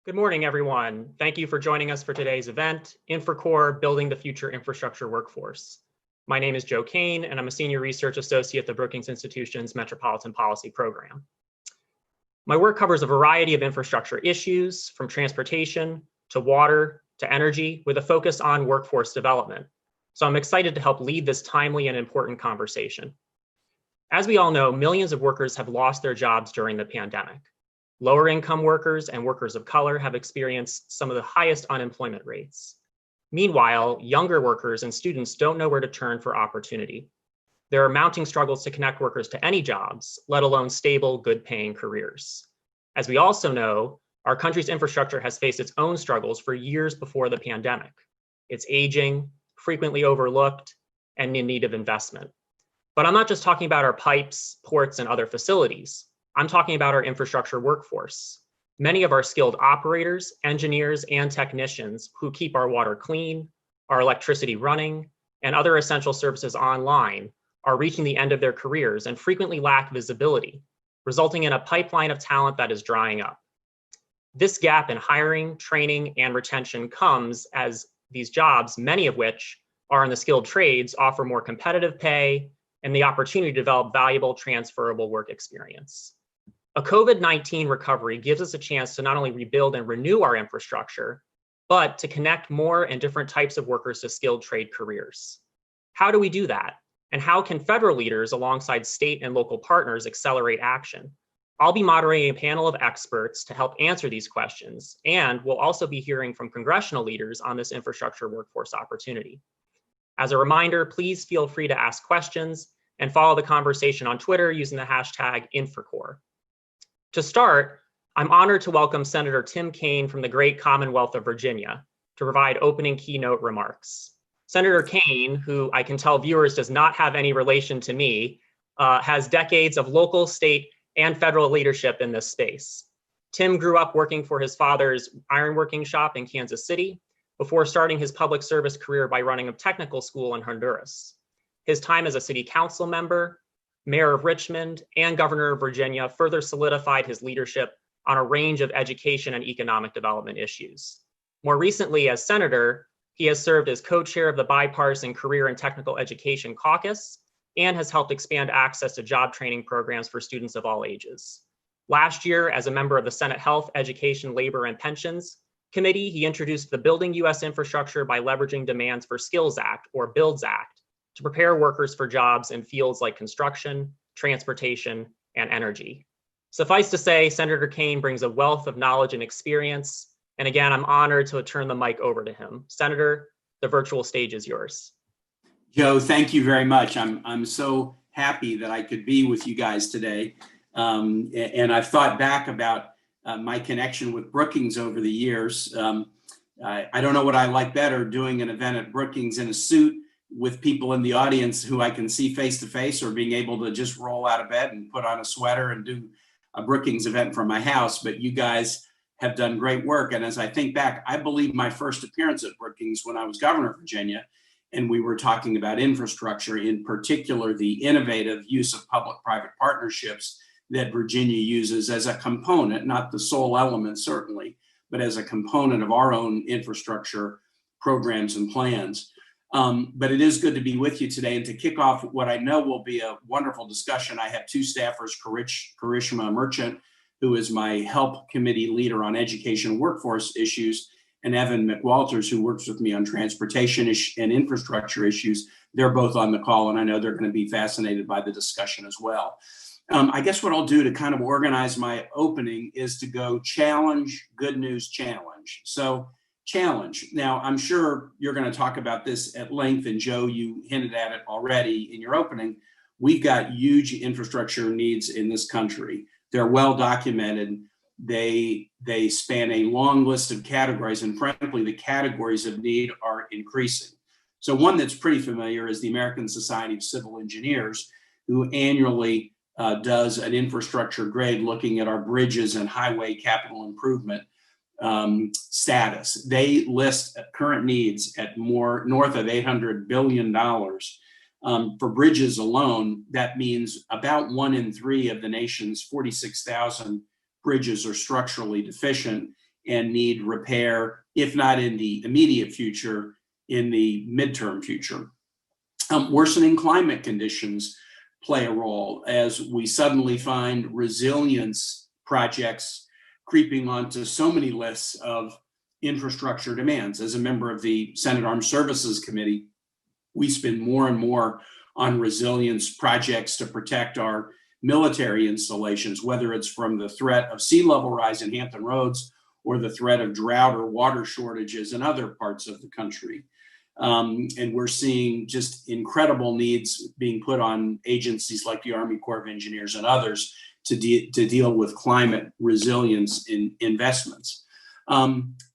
Good morning, everyone. Thank you for joining us for today's event, InfraCorps, Building the Future Infrastructure Workforce. My name is Joe Kane, and I'm a Senior Research Associate at the Brookings Institution's Metropolitan Policy Program. My work covers a variety of infrastructure issues, from transportation to water to energy, with a focus on workforce development. So I'm excited to help lead this timely and important conversation. As we all know, millions of workers have lost their jobs during the pandemic. Lower income workers and workers of color have experienced some of the highest unemployment rates. Meanwhile, younger workers and students don't know where to turn for opportunity. There are mounting struggles to connect workers to any jobs, let alone stable, good-paying careers. As we also know, our country's infrastructure has faced its own struggles for years before the pandemic. It's aging, frequently overlooked, and in need of investment. But I'm not just talking about our pipes, ports, and other facilities. I'm talking about our infrastructure workforce. Many of our skilled operators, engineers, and technicians who keep our water clean, our electricity running, and other essential services online are reaching the end of their careers and frequently lack visibility, resulting in a pipeline of talent that is drying up. This gap in hiring, training, and retention comes as these jobs, many of which are in the skilled trades, offer more competitive pay and the opportunity to develop valuable transferable work experience. A COVID-19 recovery gives us a chance to not only rebuild and renew our infrastructure, but to connect more and different types of workers to skilled trade careers. How do we do that? And how can federal leaders alongside state and local partners accelerate action? I'll be moderating a panel of experts to help answer these questions, and we'll also be hearing from congressional leaders on this infrastructure workforce opportunity. As a reminder, please feel free to ask questions and follow the conversation on Twitter using the hashtag InfraCorps. To start, I'm honored to welcome Senator Tim Kaine from the great Commonwealth of Virginia to provide opening keynote remarks. Senator Kaine, who I can tell viewers does not have any relation to me, has decades of local, state, and federal leadership in this space. Tim grew up working for his father's ironworking shop in Kansas City before starting his public service career by running a technical school in Honduras. His time as a city council member, mayor of Richmond, and governor of Virginia further solidified his leadership on a range of education and economic development issues. More recently, as senator, he has served as co-chair of the Bipartisan Career and Technical Education Caucus and has helped expand access to job training programs for students of all ages. Last year, as a member of the Senate Health, Education, Labor, and Pensions Committee, he introduced the Building U.S. Infrastructure by Leveraging Demands for Skills Act, or BUILDS Act, to prepare workers for jobs in fields like construction, transportation, and energy. Suffice to say, Senator Kaine brings a wealth of knowledge and experience. And again, I'm honored to turn the mic over to him. Senator, the virtual stage is yours. Joe, thank you very much. I'm so happy that I could be with you guys today. And I've thought back about my connection with Brookings over the years. I don't know what I like better, doing an event at Brookings in a suit with people in the audience who I can see face to face, or being able to just roll out of bed and put on a sweater and do a Brookings event from my house. But you guys have done great work. And as I think back, I believe my first appearance at Brookings when I was governor of Virginia, and we were talking about infrastructure, in particular, the innovative use of public-private partnerships that Virginia uses as a component, not the sole element certainly, but as a component of our own infrastructure programs and plans. But it is good to be with you today, and to kick off what I know will be a wonderful discussion. I have two staffers, Karishma Merchant, who is my help committee leader on education and workforce issues, and Evan McWalters, who works with me on transportation and infrastructure issues. They're both on the call, and I know they're going to be fascinated by the discussion as well. I guess what I'll do to kind of organize my opening is to go challenge, good news, challenge. So challenge. Now, I'm sure you're going to talk about this at length, and Joe, you hinted at it already in your opening. We've got huge infrastructure needs in this country. They're well documented. They span a long list of categories, and frankly, the categories of need are increasing. So one that's pretty familiar is the American Society of Civil Engineers, who annually does an infrastructure grade looking at our bridges and highway capital improvement status. They list current needs at north of $800 billion. For bridges alone, that means about 1 in 3 of the nation's 46,000 bridges are structurally deficient. and need repair, if not in the immediate future, in the midterm future. Worsening climate conditions play a role as we suddenly find resilience projects creeping onto so many lists of infrastructure demands. As a member of the Senate Armed Services Committee, we spend more and more on resilience projects to protect our military installations, whether it's from the threat of sea level rise in Hampton Roads or the threat of drought or water shortages in other parts of the country. And we're seeing just incredible needs being put on agencies like the Army Corps of Engineers and others to deal with climate resilience in investments.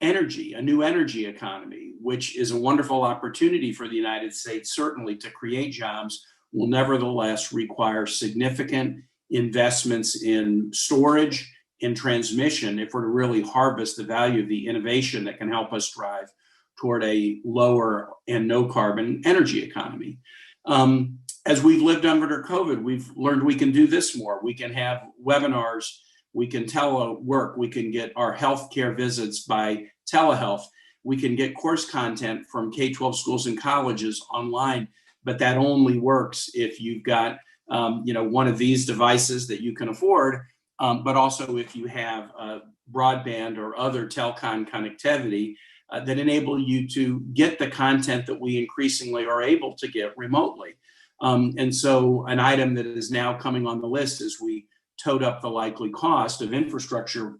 Energy, a new energy economy, which is a wonderful opportunity for the United States, certainly to create jobs, will nevertheless require significant investments in storage and transmission if we're to really harvest the value of the innovation that can help us drive toward a lower and no carbon energy economy. As we've lived under COVID, we've learned we can do this more. We can have webinars, we can telework, we can get our healthcare visits by telehealth, we can get course content from K-12 schools and colleges online, but that only works if you've got one of these devices that you can afford, but also if you have broadband or other telecom connectivity that enable you to get the content that we increasingly are able to get remotely. And so an item that is now coming on the list as we tote up the likely cost of infrastructure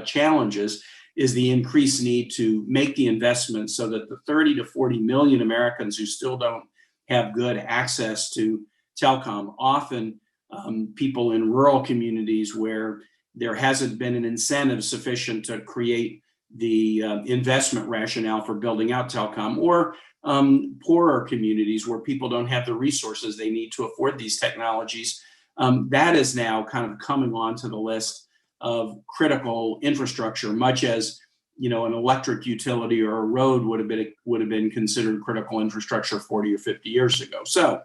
challenges is the increased need to make the investments so that the 30 to 40 million Americans who still don't have good access to telecom, often people in rural communities where there hasn't been an incentive sufficient to create the investment rationale for building out telecom, or poorer communities where people don't have the resources they need to afford these technologies. That is now kind of coming onto the list of critical infrastructure, much as an electric utility or a road would have been considered critical infrastructure 40 or 50 years ago. So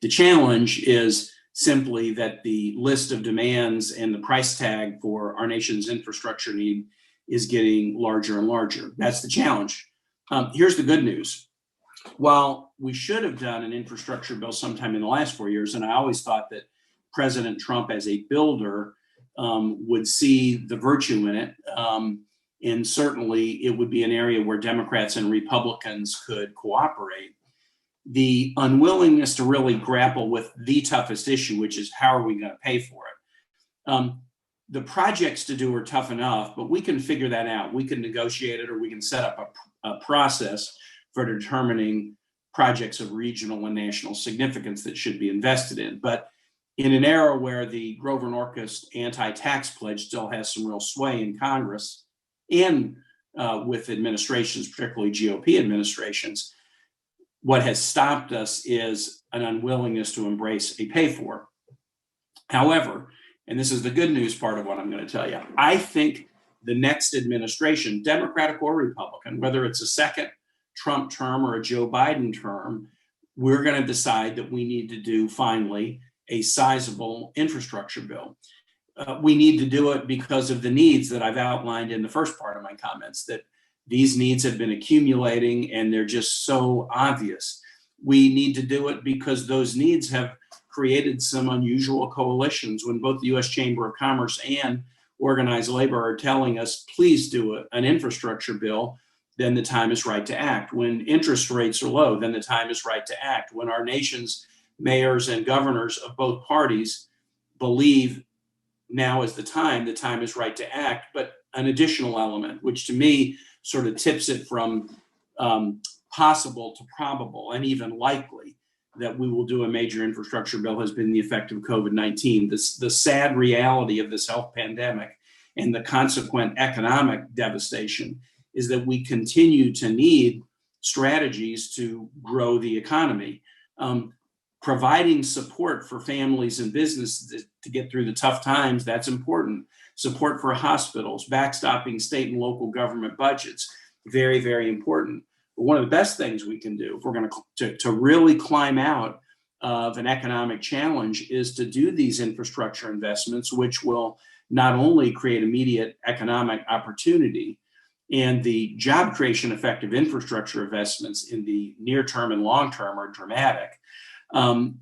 the challenge is simply that the list of demands and the price tag for our nation's infrastructure need is getting larger and larger. That's the challenge. Here's the good news. While we should have done an infrastructure bill sometime in the last 4 years, and I always thought that President Trump as a builder would see the virtue in it, and certainly it would be an area where Democrats and Republicans could cooperate. The unwillingness to really grapple with the toughest issue, which is how are we going to pay for it? The projects to do are tough enough, but we can figure that out. We can negotiate it, or we can set up a process for determining projects of regional and national significance that should be invested in. But in an era where the Grover Norquist anti-tax pledge still has some real sway in Congress and with administrations, particularly GOP administrations, what has stopped us is an unwillingness to embrace a pay-for. However, and this is the good news part of what I'm going to tell you, I think the next administration, Democratic or Republican, whether it's a second Trump term or a Joe Biden term, we're going to decide that we need to do finally a sizable infrastructure bill. We need to do it because of the needs that I've outlined in the first part of my comments, that these needs have been accumulating and they're just so obvious. We need to do it because those needs have created some unusual coalitions when both the U.S. Chamber of Commerce and organized labor are telling us, please do an infrastructure bill, then the time is right to act. When interest rates are low, then the time is right to act. When our nation's mayors and governors of both parties believe now is the time is right to act. But an additional element, which to me sort of tips it from possible to probable and even likely that we will do a major infrastructure bill, has been the effect of COVID-19. The sad reality of this health pandemic and the consequent economic devastation is that we continue to need strategies to grow the economy. Providing support for families and businesses to get through the tough times, that's important. Support for hospitals, backstopping state and local government budgets, very, very important. But one of the best things we can do if we're going to really climb out of an economic challenge is to do these infrastructure investments, which will not only create immediate economic opportunity, and the job creation effect of infrastructure investments in the near term and long term are dramatic.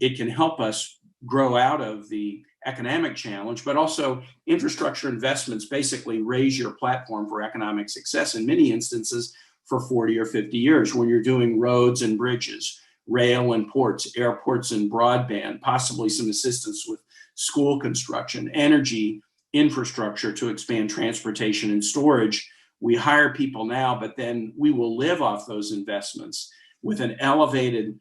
It can help us grow out of the economic challenge, but also infrastructure investments basically raise your platform for economic success in many instances for 40 or 50 years when you're doing roads and bridges, rail and ports, airports and broadband, possibly some assistance with school construction, energy infrastructure to expand transportation and storage. We hire people now, but then we will live off those investments with an elevated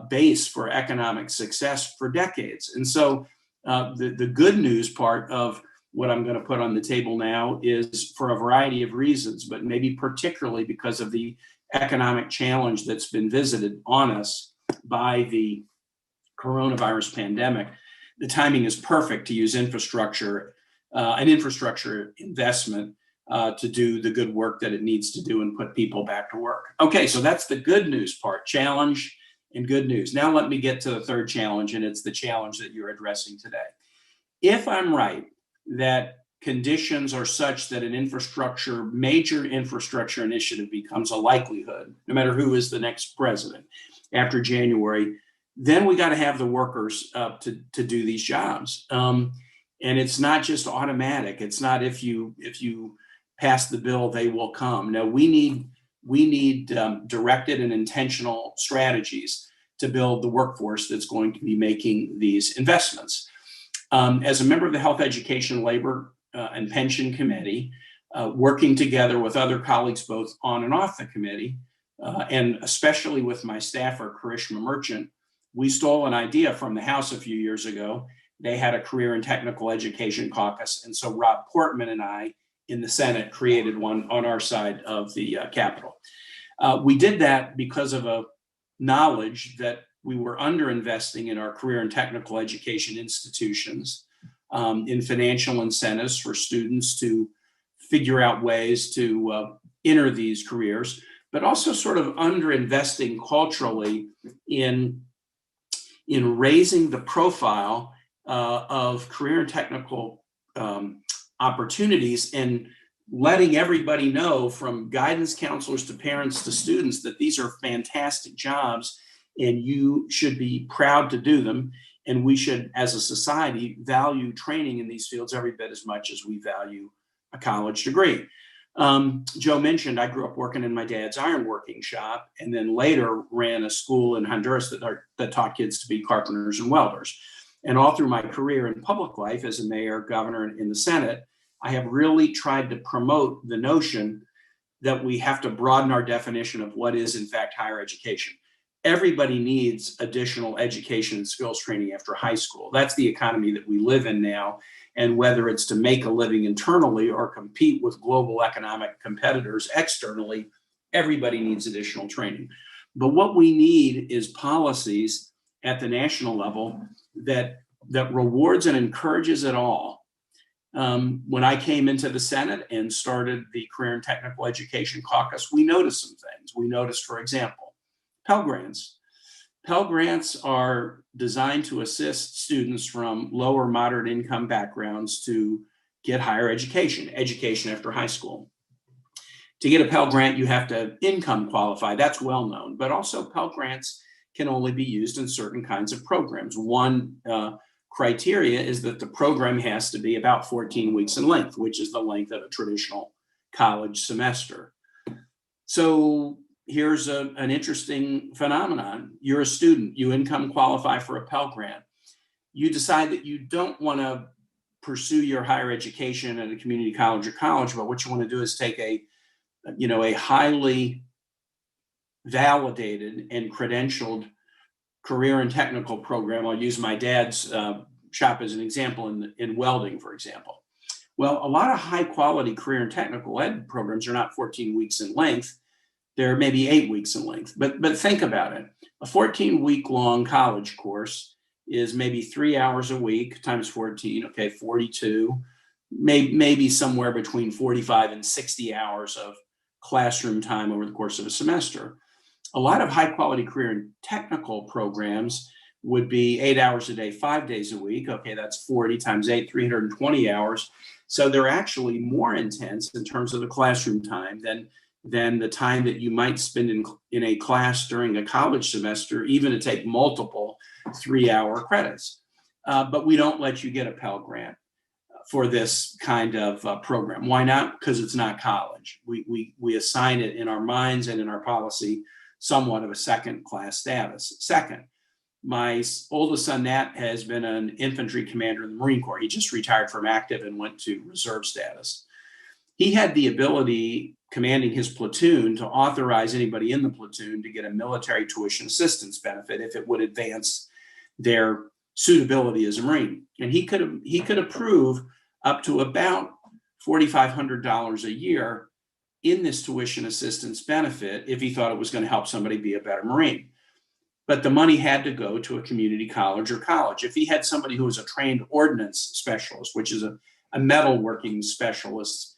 base for economic success for decades. And so the good news part of what I'm going to put on the table now is, for a variety of reasons, but maybe particularly because of the economic challenge that's been visited on us by the coronavirus pandemic, the timing is perfect to use infrastructure, an infrastructure investment to do the good work that it needs to do and put people back to work. Okay, so that's the good news part, challenge and good news. Now let me get to the third challenge, and it's the challenge that you're addressing today. If I'm right that conditions are such that an major infrastructure initiative becomes a likelihood, no matter who is the next president after January, then we got to have the workers to do these jobs. And it's not just automatic. It's not if you pass the bill, they will come. No, we need directed and intentional strategies to build the workforce that's going to be making these investments. As a member of the Health, Education, Labor, and Pension Committee, working together with other colleagues both on and off the committee, and especially with my staffer, Karishma Merchant, we stole an idea from the House a few years ago. They had a career and technical education caucus, and so Rob Portman and I in the Senate created one on our side of the Capitol. We did that because of a knowledge that we were underinvesting in our career and technical education institutions, in financial incentives for students to figure out ways to enter these careers, but also sort of underinvesting culturally in raising the profile of career and technical opportunities and letting everybody know, from guidance counselors to parents to students, that these are fantastic jobs and you should be proud to do them. And we should, as a society, value training in these fields every bit as much as we value a college degree. Joe mentioned I grew up working in my dad's ironworking shop, and then later ran a school in Honduras that taught kids to be carpenters and welders. And all through my career in public life as a mayor, governor, and in the Senate, I have really tried to promote the notion that we have to broaden our definition of what is, in fact, higher education. Everybody needs additional education and skills training after high school. That's the economy that we live in now. And whether it's to make a living internally or compete with global economic competitors externally, everybody needs additional training. But what we need is policies at the national level that rewards and encourages it all. When I came into the Senate and started the Career and Technical Education Caucus, we noticed some things. We noticed, for example, Pell Grants. Pell Grants are designed to assist students from lower moderate income backgrounds to get higher education after high school. To get a Pell Grant, you have to income qualify. That's well known, but also Pell Grants can only be used in certain kinds of programs. One criteria is that the program has to be about 14 weeks in length, which is the length of a traditional college semester. So here's an interesting phenomenon. You're a student, you income qualify for a Pell Grant. You decide that you don't want to pursue your higher education at a community college or college, but what you want to do is take a highly validated and credentialed career and technical program. I'll use my dad's shop as an example in welding, for example. Well, a lot of high quality career and technical ed programs are not 14 weeks in length. They're maybe 8 weeks in length, but think about it. A 14-week long college course is maybe 3 hours a week times 14, 42, maybe somewhere between 45 and 60 hours of classroom time over the course of a semester. A lot of high quality career and technical programs would be 8 hours a day, 5 days a week. Okay, that's 40 times 8, 320 hours. So they're actually more intense in terms of the classroom time than the time that you might spend in a class during a college semester, even to take multiple 3-hour credits. But we don't let you get a Pell Grant for this kind of program. Why not? Because it's not college. We assign it in our minds and in our policy somewhat of a second class status. Second, my oldest son, Nat, has been an infantry commander in the Marine Corps. He just retired from active and went to reserve status. He had the ability, commanding his platoon, to authorize anybody in the platoon to get a military tuition assistance benefit if it would advance their suitability as a Marine. And he could approve up to about $4,500 a year in this tuition assistance benefit if he thought it was going to help somebody be a better Marine. But the money had to go to a community college or college. If he had somebody who was a trained ordnance specialist, which is a metalworking specialist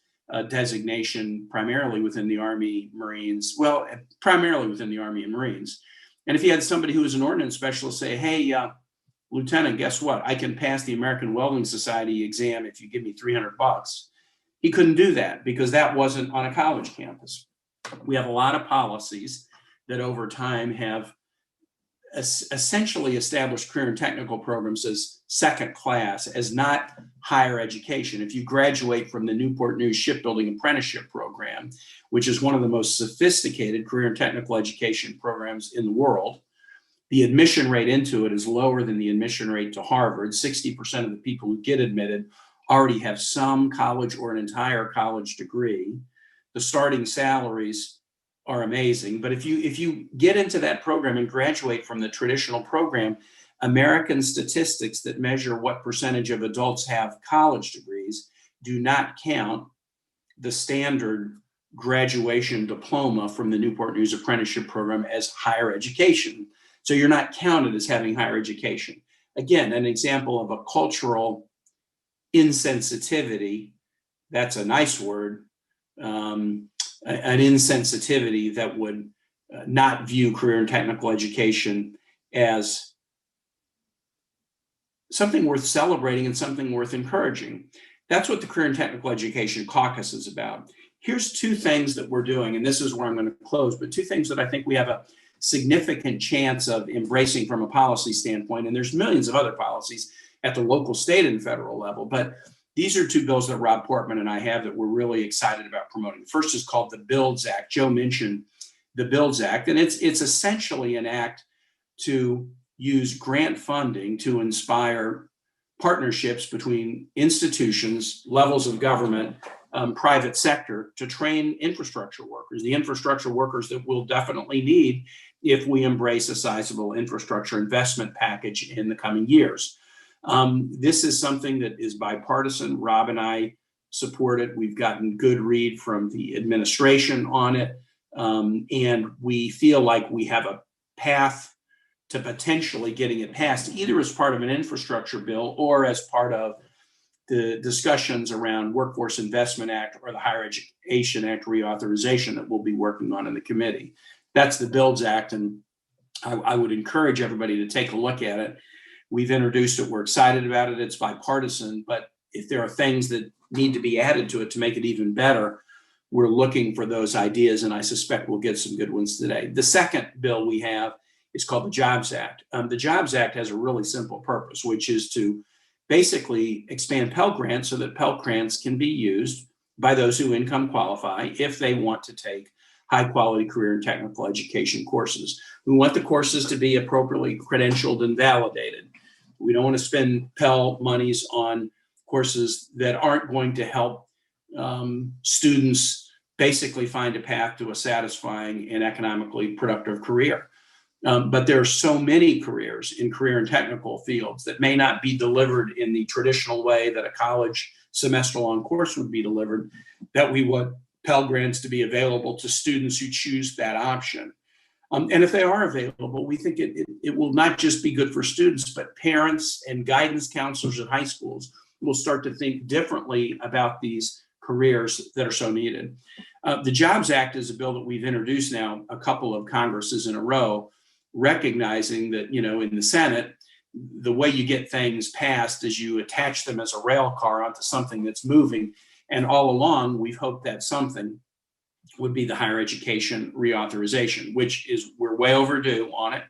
designation primarily within the Army, Marines, well, primarily within the Army and Marines. And if he had somebody who was an ordnance specialist say, hey, Lieutenant, guess what? I can pass the American Welding Society exam if you give me $300. He couldn't do that because that wasn't on a college campus. We have a lot of policies that over time have essentially established career and technical programs as second class, as not higher education. If you graduate from the Newport News Shipbuilding Apprenticeship Program, which is one of the most sophisticated career and technical education programs in the world, the admission rate into it is lower than the admission rate to Harvard. 60% of the people who get admitted already have some college or an entire college degree. The starting salaries are amazing. But if you get into that program and graduate from the traditional program, American statistics that measure what percentage of adults have college degrees do not count the standard graduation diploma from the Newport News Apprenticeship Program as higher education. So you're not counted as having higher education. Again, an example of a cultural insensitivity, that's a nice word, an insensitivity that would not view career and technical education as something worth celebrating and something worth encouraging. That's what the Career and Technical Education Caucus is about. Here's two things that we're doing, and this is where I'm going to close, but two things that I think we have a significant chance of embracing from a policy standpoint, and there's millions of other policies at the local, state, and federal level, but these are two bills that Rob Portman and I have that we're really excited about promoting. The first is called the Builds Act. Joe mentioned the Builds Act, and it's essentially an act to use grant funding to inspire partnerships between institutions, levels of government, private sector to train infrastructure workers, the infrastructure workers that we'll definitely need if we embrace a sizable infrastructure investment package in the coming years. This is something that is bipartisan. Rob and I support it. We've gotten good read from the administration on it. And we feel like we have a path to potentially getting it passed, either as part of an infrastructure bill or as part of the discussions around Workforce Investment Act or the Higher Education Act reauthorization that we'll be working on in the committee. That's the Builds Act, and I would encourage everybody to take a look at it. We've introduced it. We're excited about it. It's bipartisan, but if there are things that need to be added to it to make it even better, we're looking for those ideas, and I suspect we'll get some good ones today. The second bill we have is called the Jobs Act. The Jobs Act has a really simple purpose, which is to basically expand Pell Grants so that Pell Grants can be used by those who income qualify if they want to take high quality career and technical education courses. We want the courses to be appropriately credentialed and validated. We don't want to spend Pell monies on courses that aren't going to help students basically find a path to a satisfying and economically productive career. But there are so many careers in career and technical fields that may not be delivered in the traditional way that a college semester-long course would be delivered, that we want Pell Grants to be available to students who choose that option. And if they are available, we think it will not just be good for students, but parents and guidance counselors at high schools will start to think differently about these careers that are so needed. The Jobs Act is a bill that we've introduced now a couple of Congresses in a row, recognizing that, in the Senate, the way you get things passed is you attach them as a rail car onto something that's moving. And all along, we've hoped that something would be the higher education reauthorization, which is, we're way overdue on it.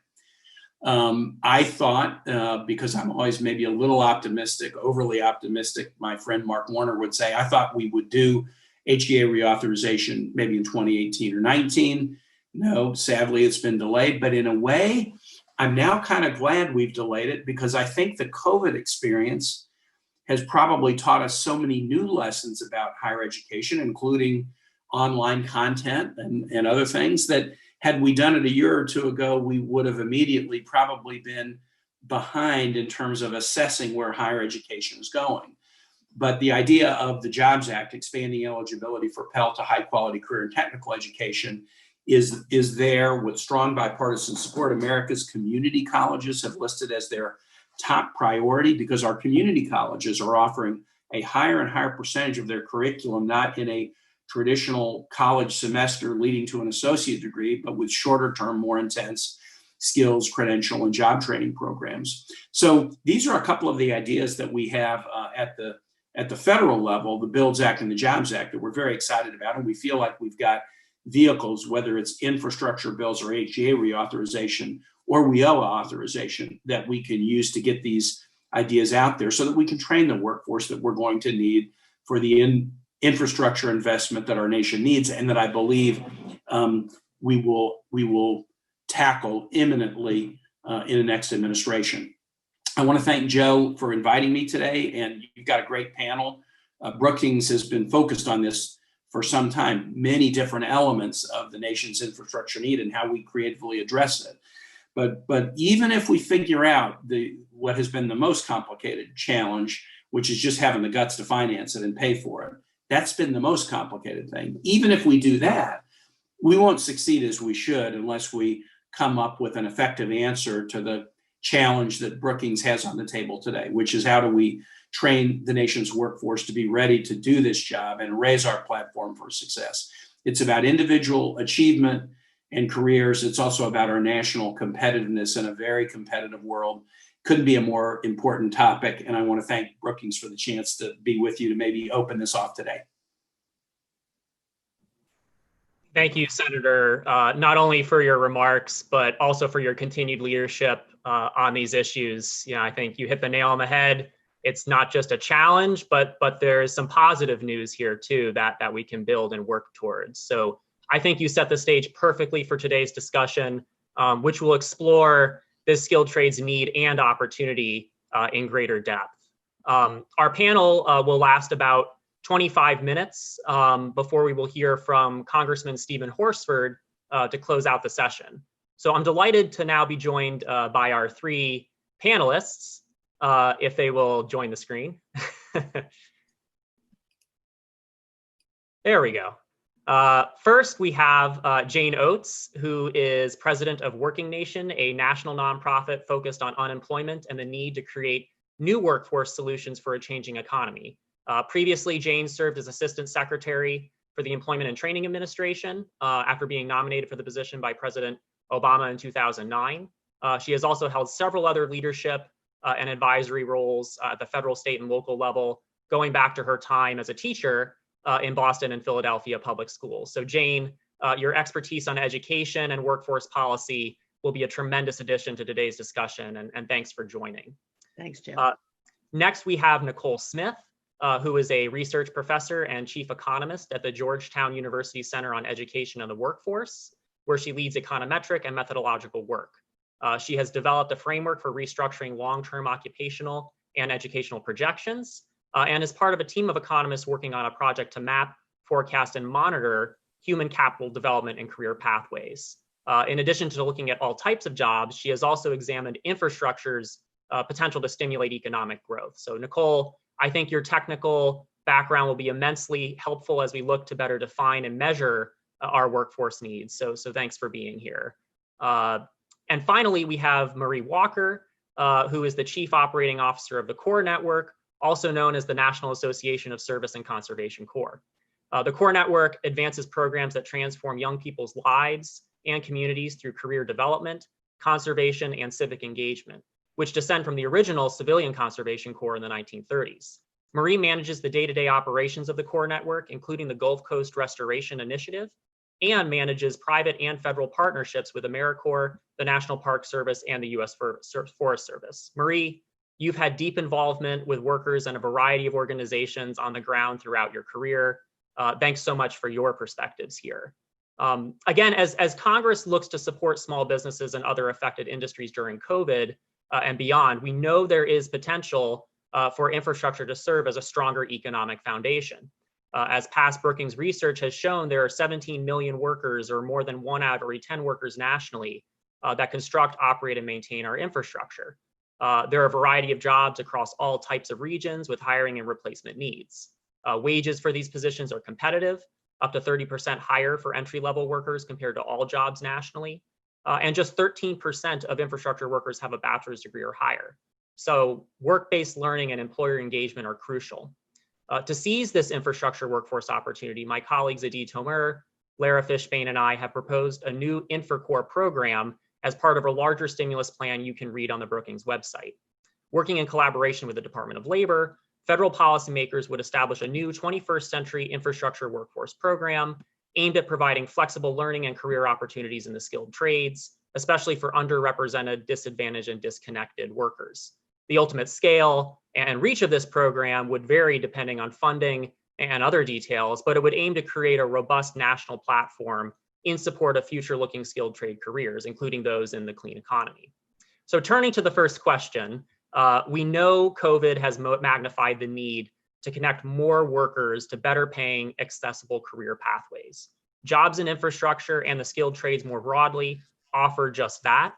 I thought, because I'm always maybe a little optimistic, overly optimistic, my friend Mark Warner would say, I thought we would do HEA reauthorization maybe in 2018 or 19. No, sadly, it's been delayed. But in a way, I'm now kind of glad we've delayed it, because I think the COVID experience has probably taught us so many new lessons about higher education, including online content and other things, that had we done it a year or two ago, we would have immediately probably been behind in terms of assessing where higher education is going. But the idea of the Jobs Act expanding eligibility for Pell to high quality career and technical education is there with strong bipartisan support. America's community colleges have listed as their top priority, because our community colleges are offering a higher and higher percentage of their curriculum, not in a traditional college semester leading to an associate degree, but with shorter term, more intense skills, credential, and job training programs. So these are a couple of the ideas that we have at the federal level, the Builds Act and the Jobs Act, that we're very excited about. And we feel like we've got vehicles, whether it's infrastructure bills or HEA reauthorization or WIOA authorization, that we can use to get these ideas out there so that we can train the workforce that we're going to need for the infrastructure investment that our nation needs, and that I believe we will tackle imminently in the next administration. I want to thank Joe for inviting me today, and you've got a great panel. Brookings has been focused on this for some time, many different elements of the nation's infrastructure need and how we creatively address it. But even if we figure out what has been the most complicated challenge, which is just having the guts to finance it and pay for it, that's been the most complicated thing. Even if we do that, we won't succeed as we should unless we come up with an effective answer to the challenge that Brookings has on the table today, which is how do we train the nation's workforce to be ready to do this job and raise our platform for success. It's about individual achievement and careers. It's also about our national competitiveness in a very competitive world. Couldn't be a more important topic. And I want to thank Brookings for the chance to be with you to maybe open this off today. Thank you, Senator, not only for your remarks, but also for your continued leadership on these issues. You know, I think you hit the nail on the head. It's not just a challenge, but there's some positive news here too that we can build and work towards. So I think you set the stage perfectly for today's discussion, which will explore this skilled trades need and opportunity in greater depth. Our panel will last about 25 minutes before we will hear from Congressman Stephen Horsford to close out the session. So I'm delighted to now be joined by our three panelists, if they will join the screen. There we go. First, we have Jane Oates, who is president of Working Nation, a national nonprofit focused on unemployment and the need to create new workforce solutions for a changing economy. Previously, Jane served as Assistant Secretary for the Employment and Training Administration after being nominated for the position by President Obama in 2009. She has also held several other leadership and advisory roles at the federal, state, and local level, going back to her time as a teacher in Boston and Philadelphia public schools. So Jane, your expertise on education and workforce policy will be a tremendous addition to today's discussion, and thanks for joining. Thanks, Joe. Next, we have Nicole Smith, who is a research professor and chief economist at the Georgetown University Center on Education and the Workforce, where she leads econometric and methodological work. She has developed a framework for restructuring long-term occupational and educational projections, and is part of a team of economists working on a project to map, forecast, and monitor human capital development and career pathways. In addition to looking at all types of jobs, she has also examined infrastructure's potential to stimulate economic growth. So Nicole, I think your technical background will be immensely helpful as we look to better define and measure our workforce needs. So thanks for being here. And finally, we have Marie Walker, who is the Chief Operating Officer of the CORE Network, also known as the National Association of Service and Conservation Corps. The CORE Network advances programs that transform young people's lives and communities through career development, conservation, and civic engagement. which descend from the original Civilian Conservation Corps in the 1930s. Marie manages the day-to-day operations of the Corps network, including the Gulf Coast Restoration Initiative, and manages private and federal partnerships with AmeriCorps, the National Park Service, and the U.S. Forest Service. Marie, you've had deep involvement with workers in a variety of organizations on the ground throughout your career. Thanks so much for your perspectives here. Again, as Congress looks to support small businesses and other affected industries during COVID and beyond, we know there is potential for infrastructure to serve as a stronger economic foundation. As past Brookings research has shown, there are 17 million workers, or more than 1 out of every 10 workers nationally, that construct, operate, and maintain our infrastructure. There are a variety of jobs across all types of regions with hiring and replacement needs. Wages for these positions are competitive, up to 30% higher for entry-level workers compared to all jobs nationally. And just 13% of infrastructure workers have a bachelor's degree or higher. So work-based learning and employer engagement are crucial. To seize this infrastructure workforce opportunity, my colleagues Adi Tomer, Lara Fishbane, and I have proposed a new InfraCorps program as part of a larger stimulus plan you can read on the Brookings website. Working in collaboration with the Department of Labor, federal policymakers would establish a new 21st century infrastructure workforce program aimed at providing flexible learning and career opportunities in the skilled trades, especially for underrepresented, disadvantaged, and disconnected workers. The ultimate scale and reach of this program would vary depending on funding and other details, but it would aim to create a robust national platform in support of future-looking skilled trade careers, including those in the clean economy. So turning to the first question, we know COVID has magnified the need to connect more workers to better paying, accessible career pathways. Jobs in infrastructure and the skilled trades more broadly offer just that.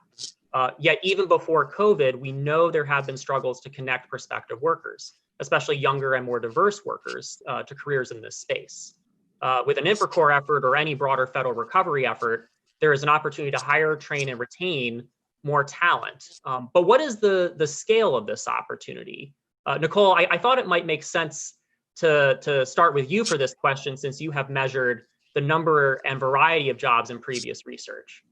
Yet even before COVID, we know there have been struggles to connect prospective workers, especially younger and more diverse workers, to careers in this space. With an InfraCorps effort or any broader federal recovery effort, there is an opportunity to hire, train, and retain more talent. But what is the scale of this opportunity? Nicole, I thought it might make sense to start with you for this question, since you have measured the number and variety of jobs in previous research.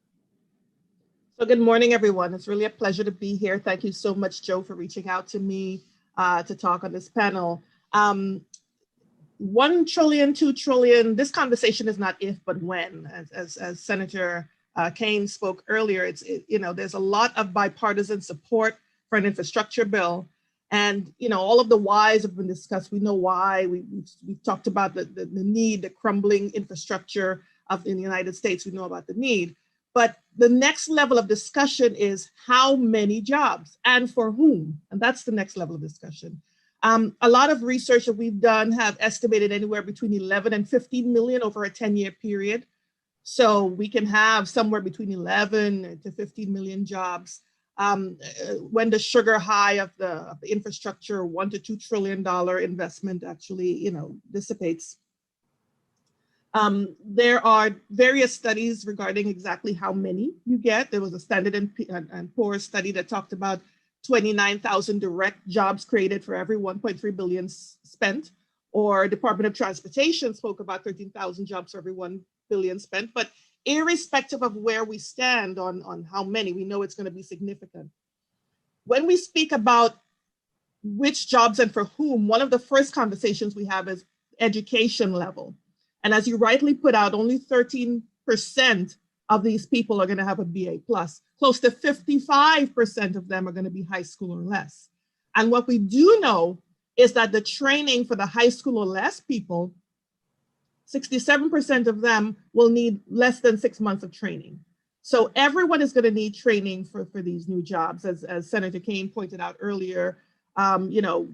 So good morning, everyone. It's really a pleasure to be here. Thank you so much, Joe, for reaching out to me to talk on this panel. 1 trillion, 2 trillion, this conversation is not if, but when. As Senator Kane spoke earlier, there's a lot of bipartisan support for an infrastructure bill. And, all of the whys have been discussed. We know why. We've talked about the need, the crumbling infrastructure in the United States. We know about the need. But the next level of discussion is how many jobs and for whom? And that's the next level of discussion. A lot of research that we've done have estimated anywhere between 11 and 15 million over a 10-year period. So we can have somewhere between 11 to 15 million jobs. When the sugar high of the infrastructure $1 to $2 trillion investment actually, dissipates. There are various studies regarding exactly how many you get. There was a Standard and Poor's study that talked about 29,000 direct jobs created for every 1.3 billion spent, or Department of Transportation spoke about 13,000 jobs for every 1 billion spent. But irrespective of where we stand on how many, we know it's going to be significant. When we speak about which jobs and for whom, one of the first conversations we have is education level. And as you rightly put out, only 13% of these people are going to have a BA plus. Close to 55% of them are going to be high school or less. And what we do know is that the training for the high school or less people, 67% of them will need less than 6 months of training. So everyone is going to need training for these new jobs. As Senator Kane pointed out earlier,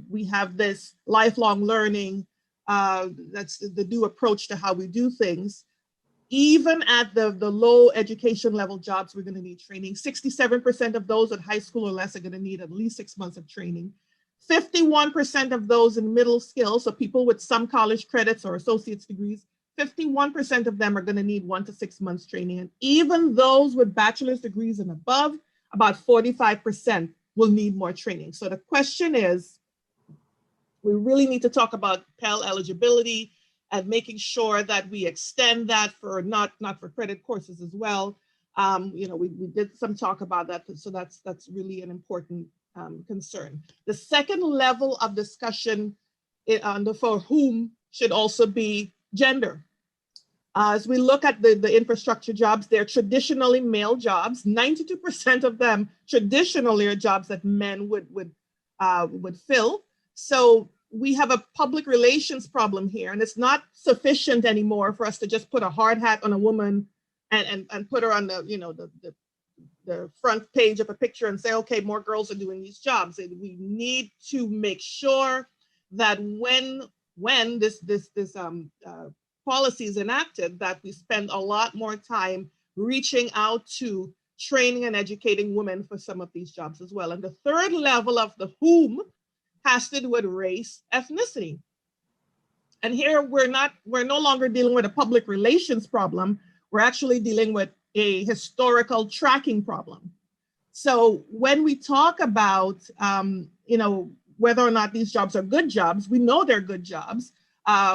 we have this lifelong learning. That's the new approach to how we do things. Even at the low education level jobs, we're going to need training. 67% of those at high school or less are going to need at least 6 months of training. 51% of those in middle skills, so people with some college credits or associate's degrees, 51% of them are going to need 1 to 6 months training. And even those with bachelor's degrees and above, about 45% will need more training. So the question is, we really need to talk about Pell eligibility and making sure that we extend that for not for credit courses as well. We did some talk about that, so that's really an important concern. The second level of discussion for whom should also be gender. As we look at the infrastructure jobs, they're traditionally male jobs. 92% of them traditionally are jobs that men would fill. So we have a public relations problem here, and it's not sufficient anymore for us to just put a hard hat on a woman and put her on the front page of a picture and say, okay, more girls are doing these jobs. And we need to make sure that when this policy is enacted, that we spend a lot more time reaching out to training and educating women for some of these jobs as well. And the third level of the whom has to do with race, ethnicity. And here we're no longer dealing with a public relations problem. We're actually dealing with a historical tracking problem. So when we talk about, whether or not these jobs are good jobs, we know they're good jobs.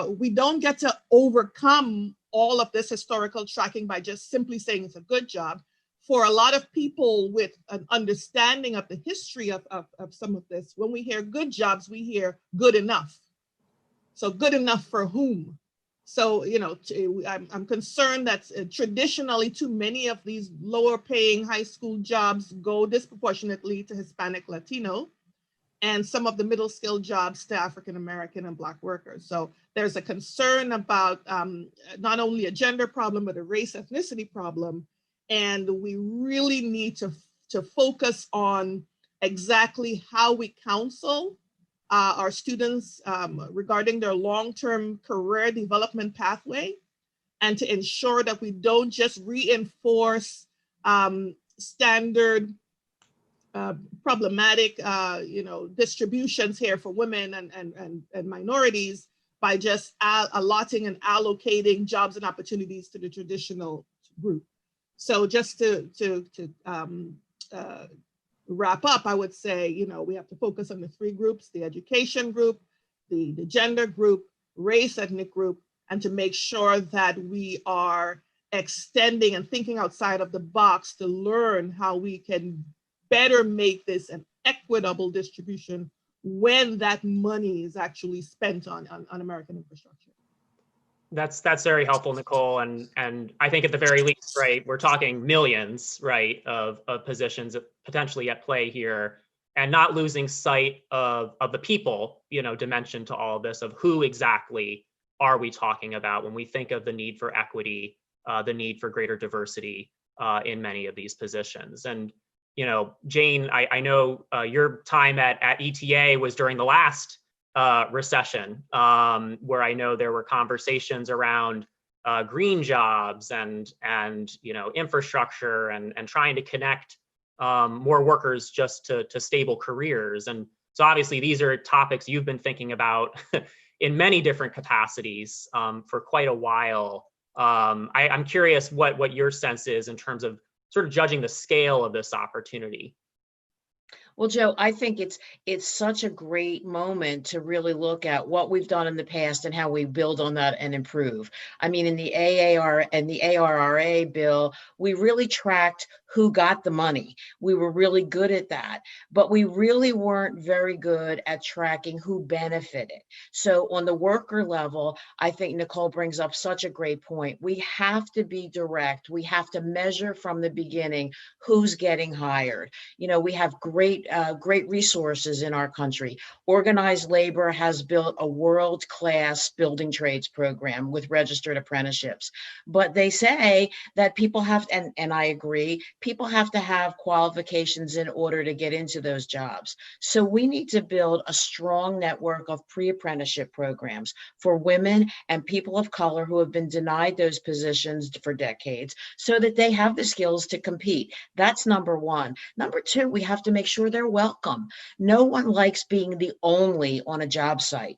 We don't get to overcome all of this historical tracking by just simply saying it's a good job. For a lot of people with an understanding of the history of some of this, when we hear good jobs, we hear good enough. So good enough for whom? So, I'm concerned that traditionally too many of these lower paying high school jobs go disproportionately to Hispanic, Latino, and some of the middle skilled jobs to African American and Black workers. So there's a concern about not only a gender problem, but a race ethnicity problem. And we really need to focus on exactly how we counsel our students regarding their long-term career development pathway, and to ensure that we don't just reinforce standard problematic distributions here for women and minorities by just allotting and allocating jobs and opportunities to the traditional group. So just to wrap up, I would say, we have to focus on the three groups: the education group, the gender group, race ethnic group, and to make sure that we are extending and thinking outside of the box to learn how we can better make this an equitable distribution when that money is actually spent on American infrastructure. That's very helpful, Nicole. And I think at the very least, right, we're talking millions, right, of positions potentially at play here, and not losing sight of the people, dimension to all of this, of who exactly are we talking about when we think of the need for equity, the need for greater diversity in many of these positions. And, Jane, I know your time at ETA was during the last recession, where I know there were conversations around green jobs and infrastructure and trying to connect more workers just to stable careers. And so obviously these are topics you've been thinking about in many different capacities for quite a while. I'm curious what your sense is in terms of sort of judging the scale of this opportunity. Well, Joe, I think it's such a great moment to really look at what we've done in the past and how we build on that and improve. I mean, in the AAR and the ARRA bill, we really tracked who got the money. We were really good at that, but we really weren't very good at tracking who benefited. So on the worker level, I think Nicole brings up such a great point. We have to be direct. We have to measure from the beginning who's getting hired. We have great resources in our country. Organized labor has built a world-class building trades program with registered apprenticeships. But they say that people have, and I agree, people have to have qualifications in order to get into those jobs. So we need to build a strong network of pre-apprenticeship programs for women and people of color who have been denied those positions for decades, so that they have the skills to compete. That's number one. Number two, we have to make sure they're welcome. No one likes being the only on a job site,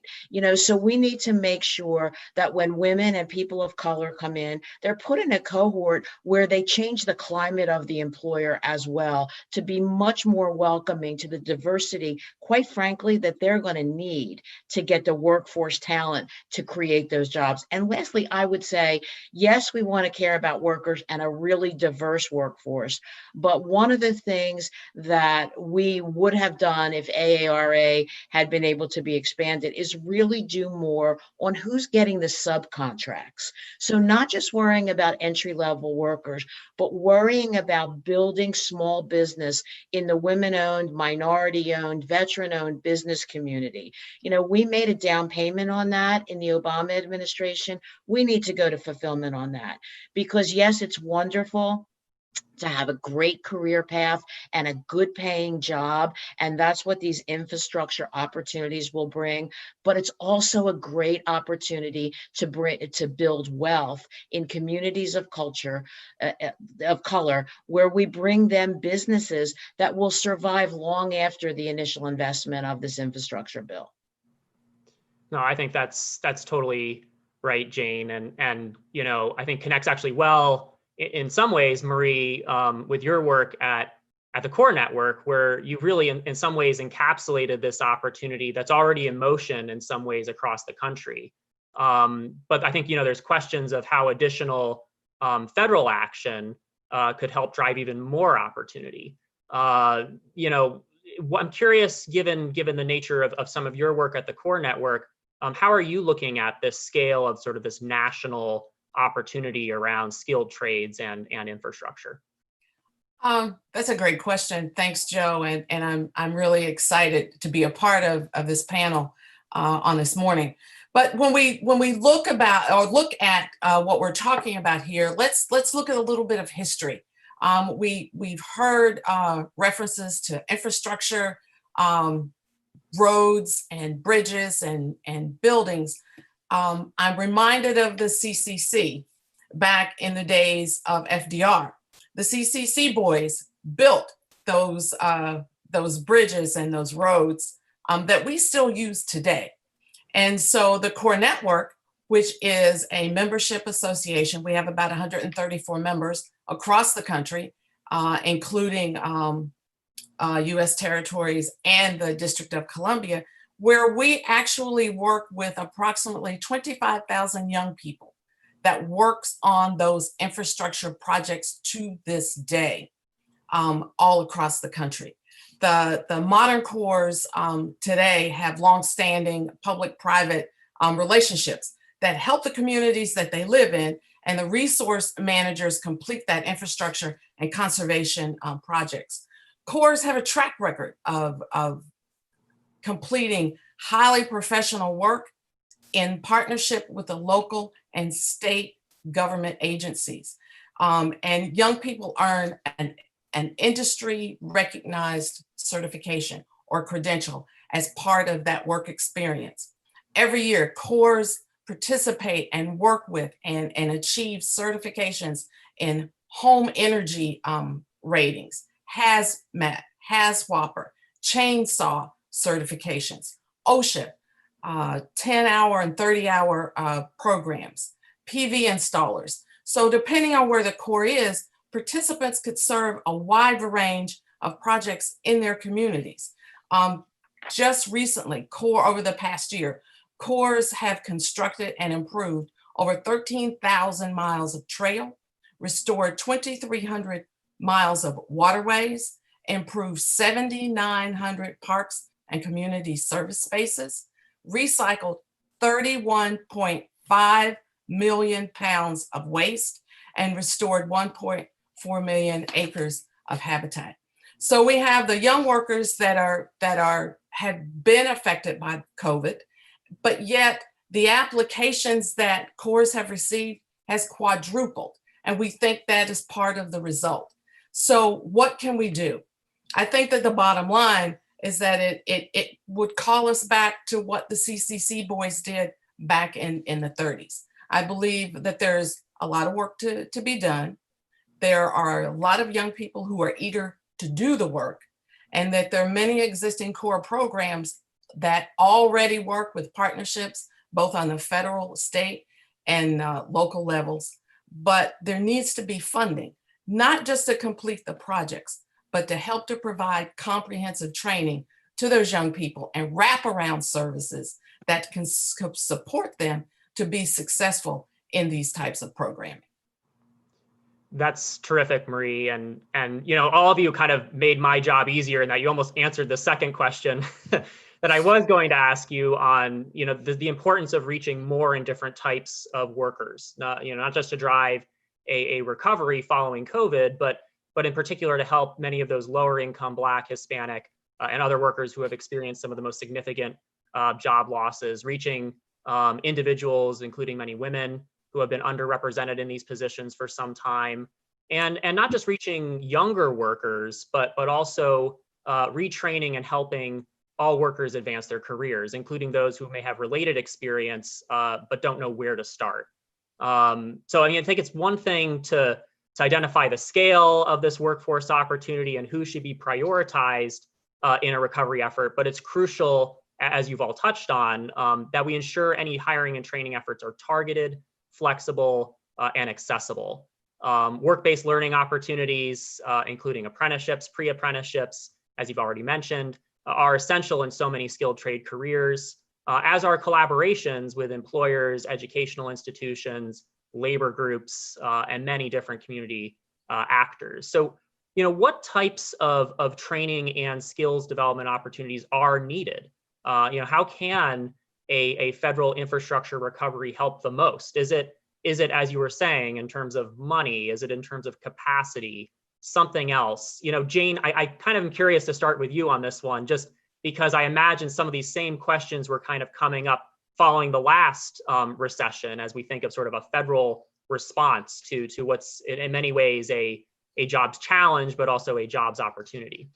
so we need to make sure that when women and people of color come in, they're put in a cohort where they change the climate of the employer as well, to be much more welcoming to the diversity, quite frankly, that they're going to need to get the workforce talent to create those jobs. And lastly, I would say, yes, we want to care about workers and a really diverse workforce. But one of the things that we we would have done if AARA had been able to be expanded is really do more on who's getting the subcontracts. So not just worrying about entry-level workers, but worrying about building small business in the women-owned, minority-owned, veteran-owned business community. You know, we made a down payment on that in the Obama administration. We need to go to fulfillment on that, because yes, it's wonderful to have a great career path and a good paying job. And that's what these infrastructure opportunities will bring. But it's also a great opportunity to build wealth in communities of of color, where we bring them businesses that will survive long after the initial investment of this infrastructure bill. No, I think that's totally right, Jane. And you know, I think connects actually well in some ways, Marie, with your work at the Core Network, where you really in some ways encapsulated this opportunity that's already in motion in some ways across the country. But I think, you know, there's questions of how additional federal action could help drive even more opportunity. You know, I'm curious, given the nature of some of your work at the Core Network, how are you looking at this scale of sort of this national opportunity around skilled trades and infrastructure? That's a great question. Thanks, Joe. And I'm really excited to be a part of this panel on this morning. But when we look at what we're talking about here, let's look at a little bit of history. We've heard references to infrastructure, roads and bridges and buildings. I'm reminded of the CCC back in the days of FDR. The CCC boys built those bridges and those roads that we still use today. And so the Core Network, which is a membership association, we have about 134 members across the country, including US territories and the District of Columbia, where we actually work with approximately 25,000 young people that works on those infrastructure projects to this day, all across the country. The modern cores today have longstanding public-private relationships that help the communities that they live in, and the resource managers complete that infrastructure and conservation projects. Cores have a track record of completing highly professional work in partnership with the local and state government agencies. And young people earn an industry recognized certification or credential as part of that work experience. Every year, cores participate and work with and achieve certifications in home energy ratings, hazmat, HAZWOPER, chainsaw certifications, OSHA, 10-hour and 30-hour programs, PV installers. So depending on where the core is, participants could serve a wide range of projects in their communities. Just recently, over the past year, cores have constructed and improved over 13,000 miles of trail, restored 2,300 miles of waterways, improved 7,900 parks and community service spaces, recycled 31.5 million pounds of waste, and restored 1.4 million acres of habitat. So we have the young workers that have been affected by COVID, but yet the applications that cores have received has quadrupled, and we think that is part of the result. So what can we do? I think that the bottom line is that it would call us back to what the CCC boys did back in the 30s. I believe that there's a lot of work to be done. There are a lot of young people who are eager to do the work, and that there are many existing core programs that already work with partnerships, both on the federal, state, and local levels. But there needs to be funding, not just to complete the projects, but to help to provide comprehensive training to those young people and wraparound services that can support them to be successful in these types of programming. That's terrific, Marie. And all of you kind of made my job easier in that you almost answered the second question that I was going to ask you on, the importance of reaching more and different types of workers, not just to drive a recovery following COVID, but in particular to help many of those lower income Black, Hispanic, and other workers who have experienced some of the most significant job losses, reaching individuals, including many women, who have been underrepresented in these positions for some time, and not just reaching younger workers, but also retraining and helping all workers advance their careers, including those who may have related experience but don't know where to start. So I think it's one thing to identify the scale of this workforce opportunity and who should be prioritized in a recovery effort, but it's crucial, as you've all touched on, that we ensure any hiring and training efforts are targeted, flexible, and accessible. Work-based learning opportunities, including apprenticeships, pre-apprenticeships, as you've already mentioned, are essential in so many skilled trade careers, as are collaborations with employers, educational institutions, labor groups, and many different community actors. So, what types of training and skills development opportunities are needed? How can a federal infrastructure recovery help the most? Is it, as you were saying, in terms of money? Is it in terms of capacity? Something else? Jane, I kind of am curious to start with you on this one, just because I imagine some of these same questions were kind of coming up following the last recession, as we think of sort of a federal response to what's in many ways a jobs challenge, but also a jobs opportunity.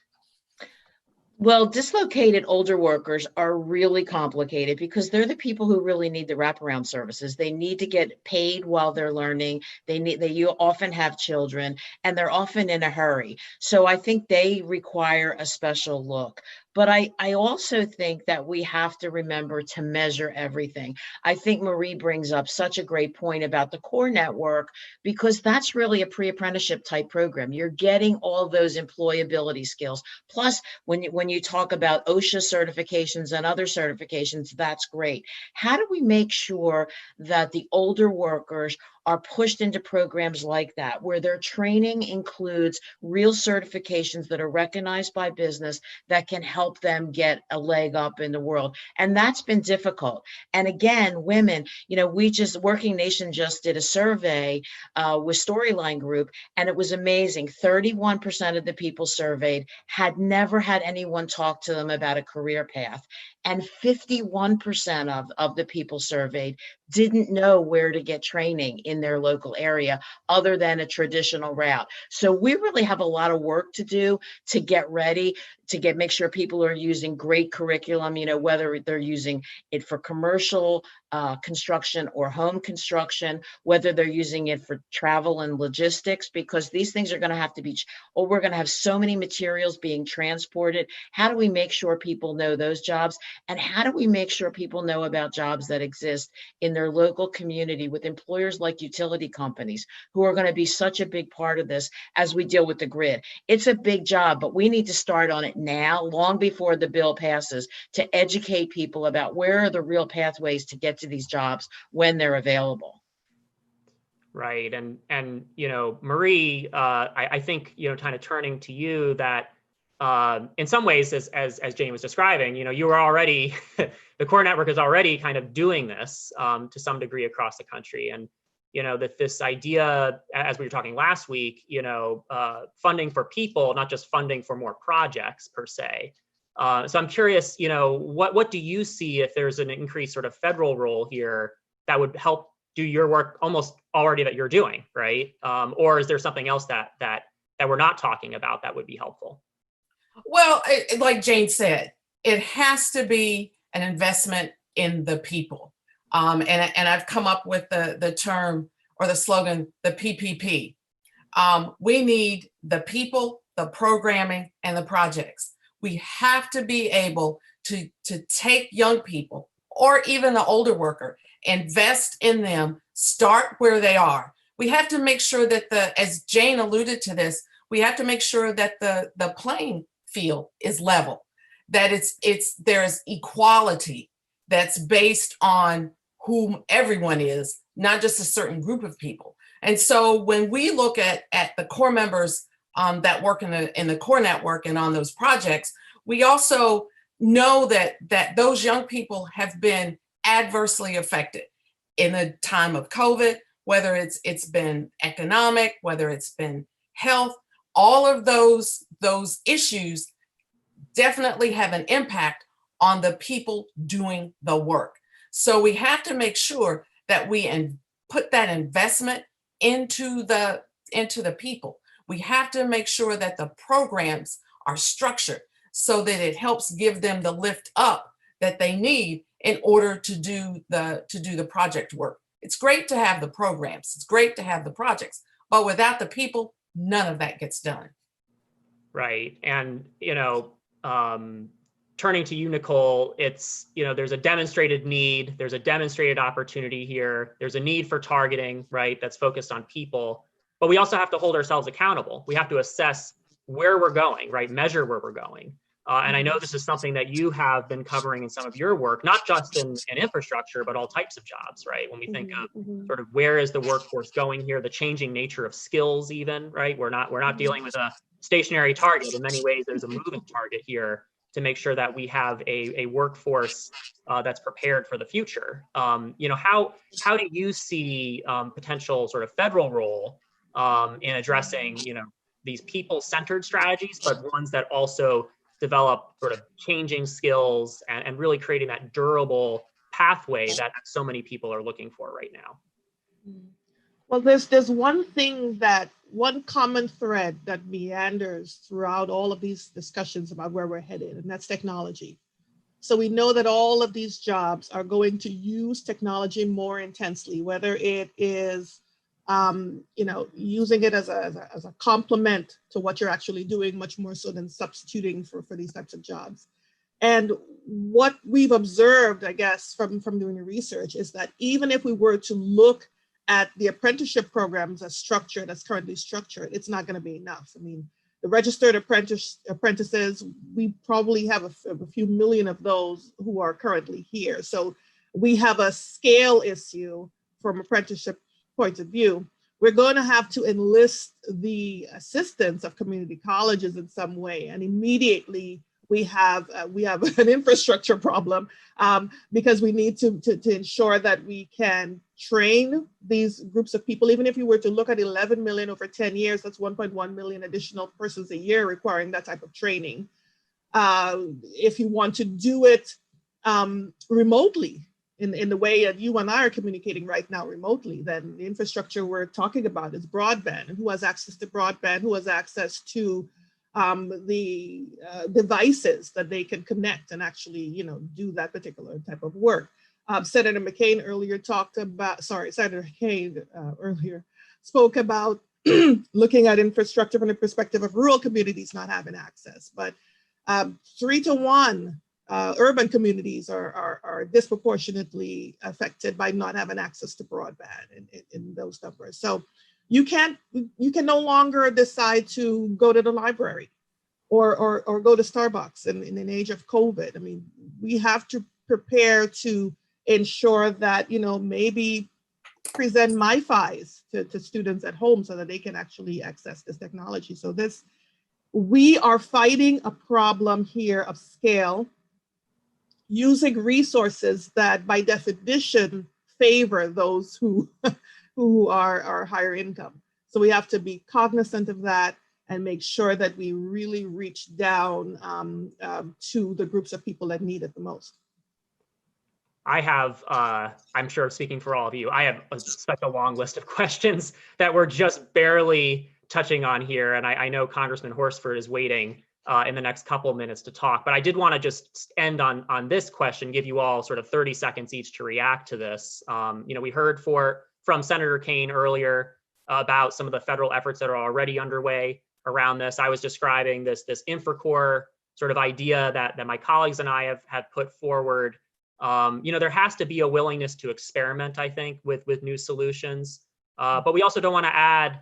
Well, dislocated older workers are really complicated because they're the people who really need the wraparound services. They need to get paid while they're learning. You often have children, and they're often in a hurry. So I think they require a special look. But I also think that we have to remember to measure everything. I think Marie brings up such a great point about the core network, because that's really a pre-apprenticeship type program. You're getting all those employability skills. Plus, when you talk about OSHA certifications and other certifications, that's great. How do we make sure that the older workers are pushed into programs like that, where their training includes real certifications that are recognized by business that can help them get a leg up in the world? And that's been difficult. And again, women, Working Nation just did a survey with Storyline Group, and it was amazing. 31% of the people surveyed had never had anyone talk to them about a career path. And 51% of the people surveyed didn't know where to get training in their local area other than a traditional route. So we really have a lot of work to do to get ready, to make sure people are using great curriculum, whether they're using it for commercial construction or home construction, whether they're using it for travel and logistics, because these things are going to have to be, or we're going to have so many materials being transported. How do we make sure people know those jobs? And how do we make sure people know about jobs that exist in their local community with employers like utility companies, who are going to be such a big part of this as we deal with the grid? It's a big job, but we need to start on it now, long before the bill passes, to educate people about where are the real pathways to get to these jobs when they're available. Right. And Marie, I think, kind of turning to you, that in some ways, as Jane was describing, you were already, the core network is already kind of doing this to some degree across the country. And, that this idea, as we were talking last week, funding for people, not just funding for more projects per se. So I'm curious, what do you see if there's an increased sort of federal role here that would help do your work almost already that you're doing, right? Or is there something else that we're not talking about that would be helpful? Well, like Jane said, it has to be an investment in the people. And I've come up with the term or the slogan, the PPP. We need the people, the programming, and the projects. We have to be able to take young people or even the older worker, invest in them, start where they are. We have to make sure that as Jane alluded to this, we have to make sure that the playing field is level, that there's equality that's based on whom everyone is, not just a certain group of people. And so when we look at the core members that work in the core network and on those projects, we also know that those young people have been adversely affected in the time of COVID, whether it's been economic, whether it's been health. All of those issues definitely have an impact on the people doing the work. So we have to make sure that we put that investment into the people. We have to make sure that the programs are structured so that it helps give them the lift up that they need in order to do the project work. It's great to have the programs, it's great to have the projects, but without the people, none of that gets done. Right. And, turning to you, Nicole, it's, there's a demonstrated need, there's a demonstrated opportunity here, there's a need for targeting, right, that's focused on people, but we also have to hold ourselves accountable. We have to assess where we're going, right, measure where we're going. And I know this is something that you have been covering in some of your work, not just in infrastructure, but all types of jobs, right? When we think of sort of where is the workforce going here, the changing nature of skills even, right? We're not dealing with a stationary target. In many ways, there's a moving target here to make sure that we have a workforce that's prepared for the future. How do you see potential sort of federal role in addressing, these people-centered strategies, but ones that also develop sort of changing skills and really creating that durable pathway that so many people are looking for right now? Well, there's one common thread that meanders throughout all of these discussions about where we're headed, and that's technology. So we know that all of these jobs are going to use technology more intensely, whether it is using it as a complement to what you're actually doing, much more so than substituting for these types of jobs. And what we've observed, I guess, from doing the research is that even if we were to look at the apprenticeship programs as currently structured, it's not going to be enough. I mean, the registered apprentices, we probably have a few million of those who are currently here. So we have a scale issue from apprenticeship point of view. We're going to have to enlist the assistance of community colleges in some way, and immediately we have an infrastructure problem because we need to ensure that we can train these groups of people. Even if you were to look at 11 million over 10 years, that's 1.1 million additional persons a year requiring that type of training. If you want to do it remotely, in the way that you and I are communicating right now remotely, then the infrastructure we're talking about is broadband. And who has access to broadband? Who has access to the devices that they can connect and actually, do that particular type of work? Senator McCain earlier earlier spoke about looking at infrastructure from the perspective of rural communities not having access, but 3-to-1 urban communities are disproportionately affected by not having access to broadband in those numbers. So you can no longer decide to go to the library or go to Starbucks in an age of COVID. I mean, we have to prepare to ensure that, maybe present MiFis to students at home so that they can actually access this technology. So we are fighting a problem here of scale, using resources that by definition favor those who are higher income. So we have to be cognizant of that and make sure that we really reach down to the groups of people that need it the most. I have, I'm sure speaking for all of you, I have such a long list of questions that we're just barely touching on here. And I know Congressman Horsford is waiting in the next couple of minutes to talk, but I did want to just end on this question, give you all sort of 30 seconds each to react to this. We heard from Senator Kane earlier about some of the federal efforts that are already underway around this. I was describing this InfraCorps sort of idea that my colleagues and I have put forward. There has to be a willingness to experiment, I think, with new solutions, but we also don't want to add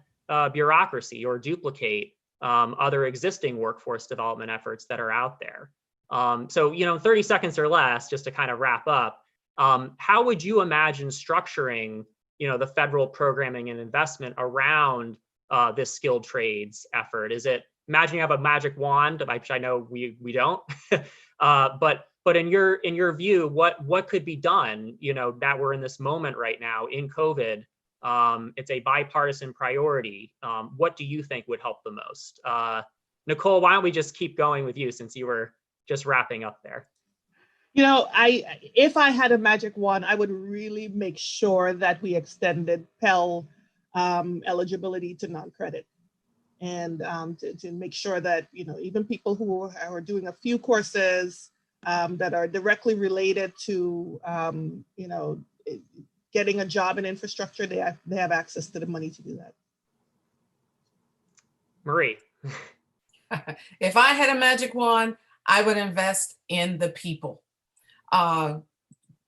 bureaucracy or duplicate other existing workforce development efforts that are out there. So, 30 seconds or less, just to kind of wrap up, how would you imagine structuring, the federal programming and investment around this skilled trades effort? Is it, imagine you have a magic wand, which I know we don't, but in your view, what could be done, that we're in this moment right now in COVID? It's a bipartisan priority. What do you think would help the most? Nicole, why don't we just keep going with you, since you were just wrapping up there? If I had a magic wand, I would really make sure that we extended Pell eligibility to non-credit, and to make sure that even people who are doing a few courses that are directly related to getting a job in infrastructure, they have access to the money to do that. Marie. If I had a magic wand, I would invest in the people.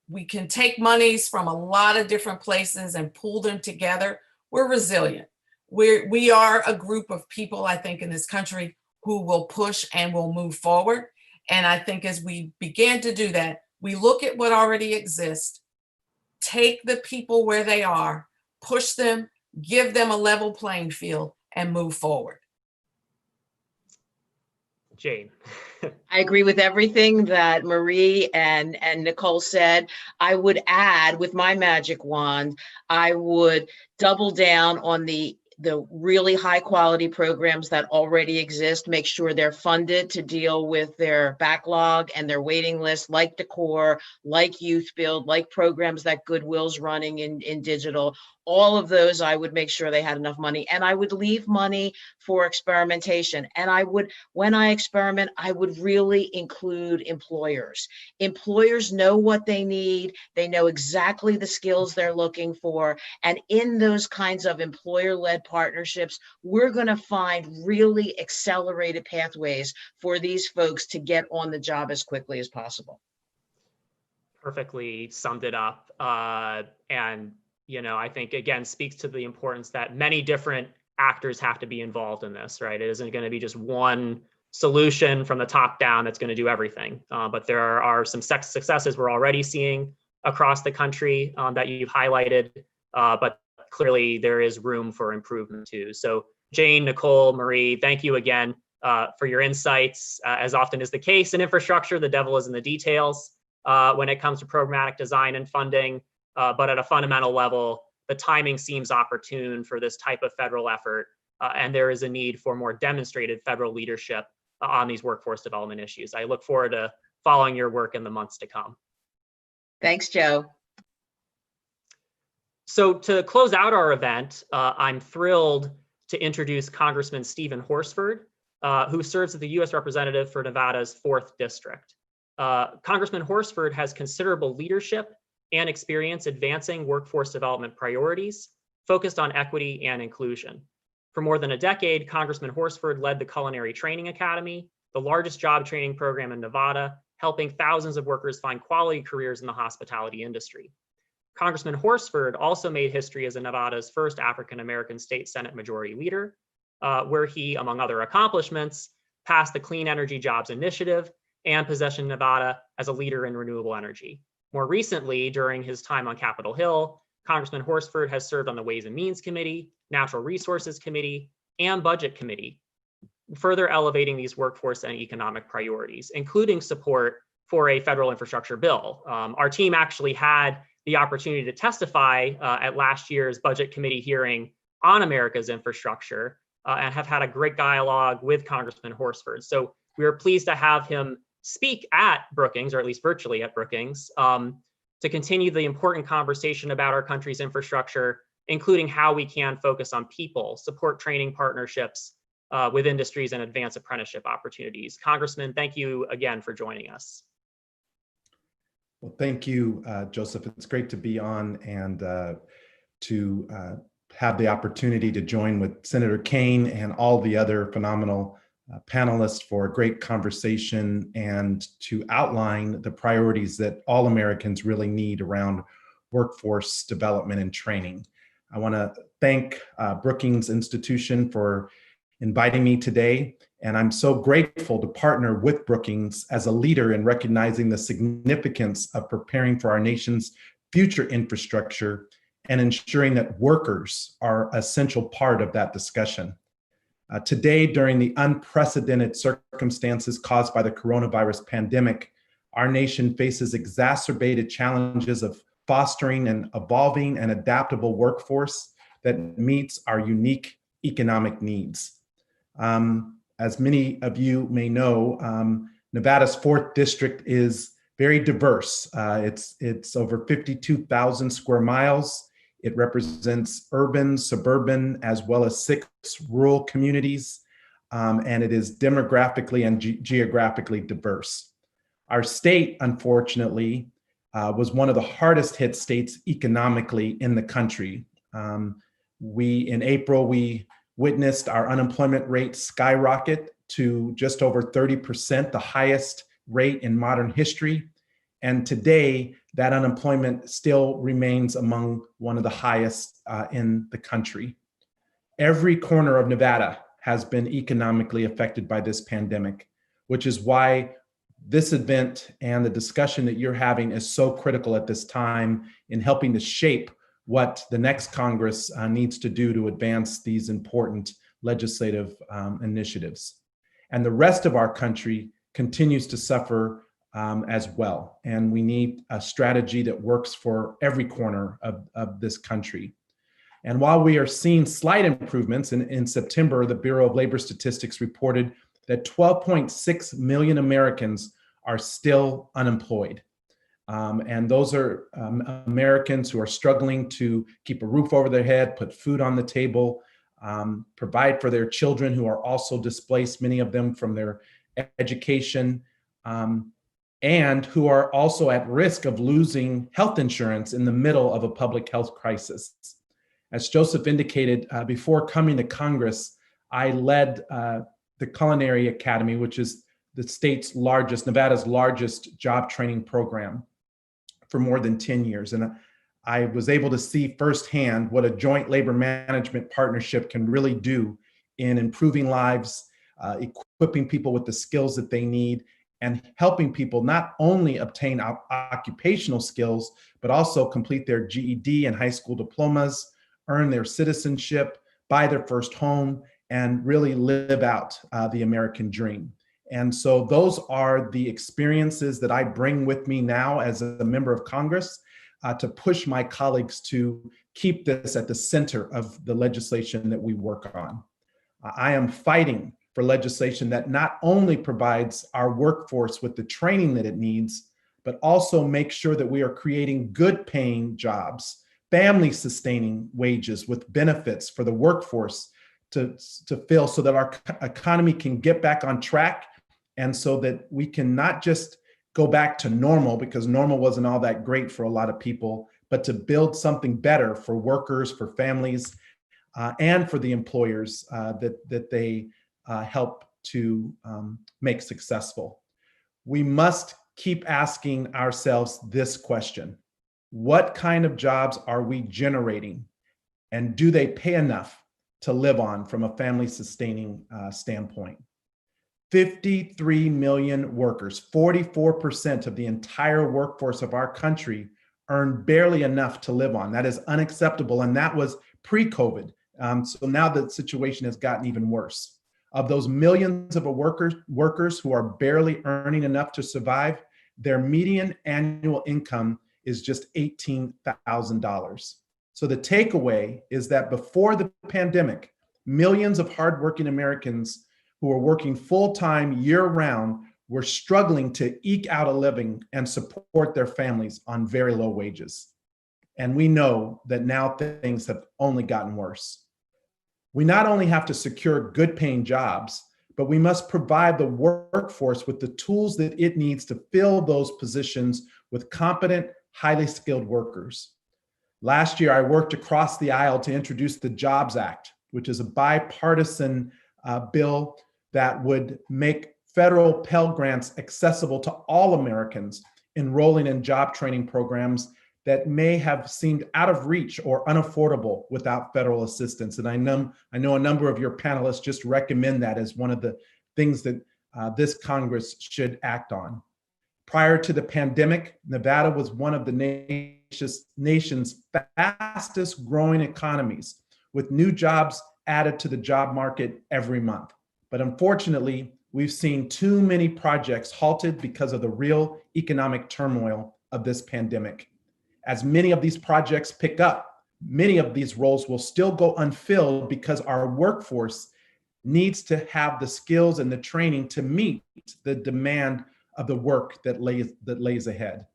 We can take monies from a lot of different places and pull them together. We're resilient. We are a group of people, I think, in this country who will push and will move forward. And I think as we begin to do that, we look at what already exists, take the people where they are, push them, give them a level playing field, and move forward. Jane. I agree with everything that Marie and Nicole said. I would add, with my magic wand, I would double down on the really high quality programs that already exist, make sure they're funded to deal with their backlog and their waiting list, like Decor, like Youth Build, like programs that Goodwill's running in digital. All of those, I would make sure they had enough money, and I would leave money for experimentation. And I would, when I experiment, I would really include employers. Employers know what they need. They know exactly the skills they're looking for. And in those kinds of employer-led partnerships, we're going to find really accelerated pathways for these folks to get on the job as quickly as possible. Perfectly summed it up. And I think, again, speaks to the importance that many different actors have to be involved in this, right? It isn't going to be just one solution from the top down that's going to do everything. But there are some successes we're already seeing across the country that you've highlighted, but clearly there is room for improvement too. So Jane, Nicole, Marie, thank you again for your insights. As often is the case in infrastructure, the devil is in the details when it comes to programmatic design and funding. But at a fundamental level, the timing seems opportune for this type of federal effort, and there is a need for more demonstrated federal leadership on these workforce development issues. I look forward to following your work in the months to come. Thanks, Joe. So to close out our event, I'm thrilled to introduce Congressman Stephen Horsford, who serves as the U.S. Representative for Nevada's 4th District. Congressman Horsford has considerable leadership and experience advancing workforce development priorities focused on equity and inclusion. For more than a decade, Congressman Horsford led the Culinary Training Academy, the largest job training program in Nevada, helping thousands of workers find quality careers in the hospitality industry. Congressman Horsford also made history as Nevada's first African-American state Senate majority leader, where he, among other accomplishments, passed the Clean Energy Jobs Initiative and positioned Nevada as a leader in renewable energy. More recently, during his time on Capitol Hill, Congressman Horsford has served on the Ways and Means Committee, Natural Resources Committee, and Budget Committee, further elevating these workforce and economic priorities, including support for a federal infrastructure bill. Our team actually had the opportunity to testify at last year's Budget Committee hearing on America's infrastructure and have had a great dialogue with Congressman Horsford. So we are pleased to have him speak at Brookings, or at least virtually at Brookings, to continue the important conversation about our country's infrastructure, including how we can focus on people, support training partnerships with industries, and advance apprenticeship opportunities. Congressman, thank you again for joining us. Well, thank you, Joseph. It's great to be on and to have the opportunity to join with Senator Kaine and all the other phenomenal panelists for a great conversation and to outline the priorities that all Americans really need around workforce development and training. I want to thank Brookings Institution for inviting me today, and I'm so grateful to partner with Brookings as a leader in recognizing the significance of preparing for our nation's future infrastructure and ensuring that workers are an essential part of that discussion. Today, during the unprecedented circumstances caused by the coronavirus pandemic, our nation faces exacerbated challenges of fostering an evolving and adaptable workforce that meets our unique economic needs. As many of you may know, Nevada's 4th district is very diverse. It's over 52,000 square miles. It represents urban, suburban, as well as 6 rural communities, and it is demographically and geographically diverse. Our state, unfortunately, was one of the hardest hit states economically in the country. In April, we witnessed our unemployment rate skyrocket to just over 30%, the highest rate in modern history. And today, that unemployment still remains among one of the highest in the country. Every corner of Nevada has been economically affected by this pandemic, which is why this event and the discussion that you're having is so critical at this time in helping to shape what the next Congress needs to do to advance these important legislative initiatives. And the rest of our country continues to suffer as well. And we need a strategy that works for every corner of this country. And while we are seeing slight improvements, in September, the Bureau of Labor Statistics reported that 12.6 million Americans are still unemployed. And those are Americans who are struggling to keep a roof over their head, put food on the table, provide for their children who are also displaced, many of them from their education, and who are also at risk of losing health insurance in the middle of a public health crisis. As Joseph indicated, before coming to Congress, I led the Culinary Academy, which is the state's largest, Nevada's largest job training program, for more than 10 years. And I was able to see firsthand what a joint labor management partnership can really do in improving lives, equipping people with the skills that they need, and helping people not only obtain occupational skills, but also complete their GED and high school diplomas, earn their citizenship, buy their first home, and really live out the American dream. And so those are the experiences that I bring with me now as a member of Congress to push my colleagues to keep this at the center of the legislation that we work on. I am fighting for legislation that not only provides our workforce with the training that it needs, but also makes sure that we are creating good paying jobs, family sustaining wages with benefits for the workforce to fill, so that our economy can get back on track, and so that we can not just go back to normal, because normal wasn't all that great for a lot of people, but to build something better for workers, for families, and for the employers that they help to make successful. We must keep asking ourselves this question: what kind of jobs are we generating, and do they pay enough to live on from a family sustaining standpoint? 53 million workers, 44% of the entire workforce of our country, earn barely enough to live on. That is unacceptable, and that was pre-COVID. So now the situation has gotten even worse. Of those millions of workers who are barely earning enough to survive, their median annual income is just $18,000. So the takeaway is that before the pandemic, millions of hardworking Americans who are working full-time year-round were struggling to eke out a living and support their families on very low wages. And we know that now things have only gotten worse. We not only have to secure good-paying jobs, but we must provide the workforce with the tools that it needs to fill those positions with competent, highly skilled workers. Last year, I worked across the aisle to introduce the Jobs Act, which is a bipartisan bill that would make federal Pell Grants accessible to all Americans enrolling in job training programs that may have seemed out of reach or unaffordable without federal assistance. And I know a number of your panelists just recommend that as one of the things that this Congress should act on. Prior to the pandemic, Nevada was one of the nation's fastest growing economies, with new jobs added to the job market every month. But unfortunately, we've seen too many projects halted because of the real economic turmoil of this pandemic. As many of these projects pick up, many of these roles will still go unfilled because our workforce needs to have the skills and the training to meet the demand of the work that lays ahead.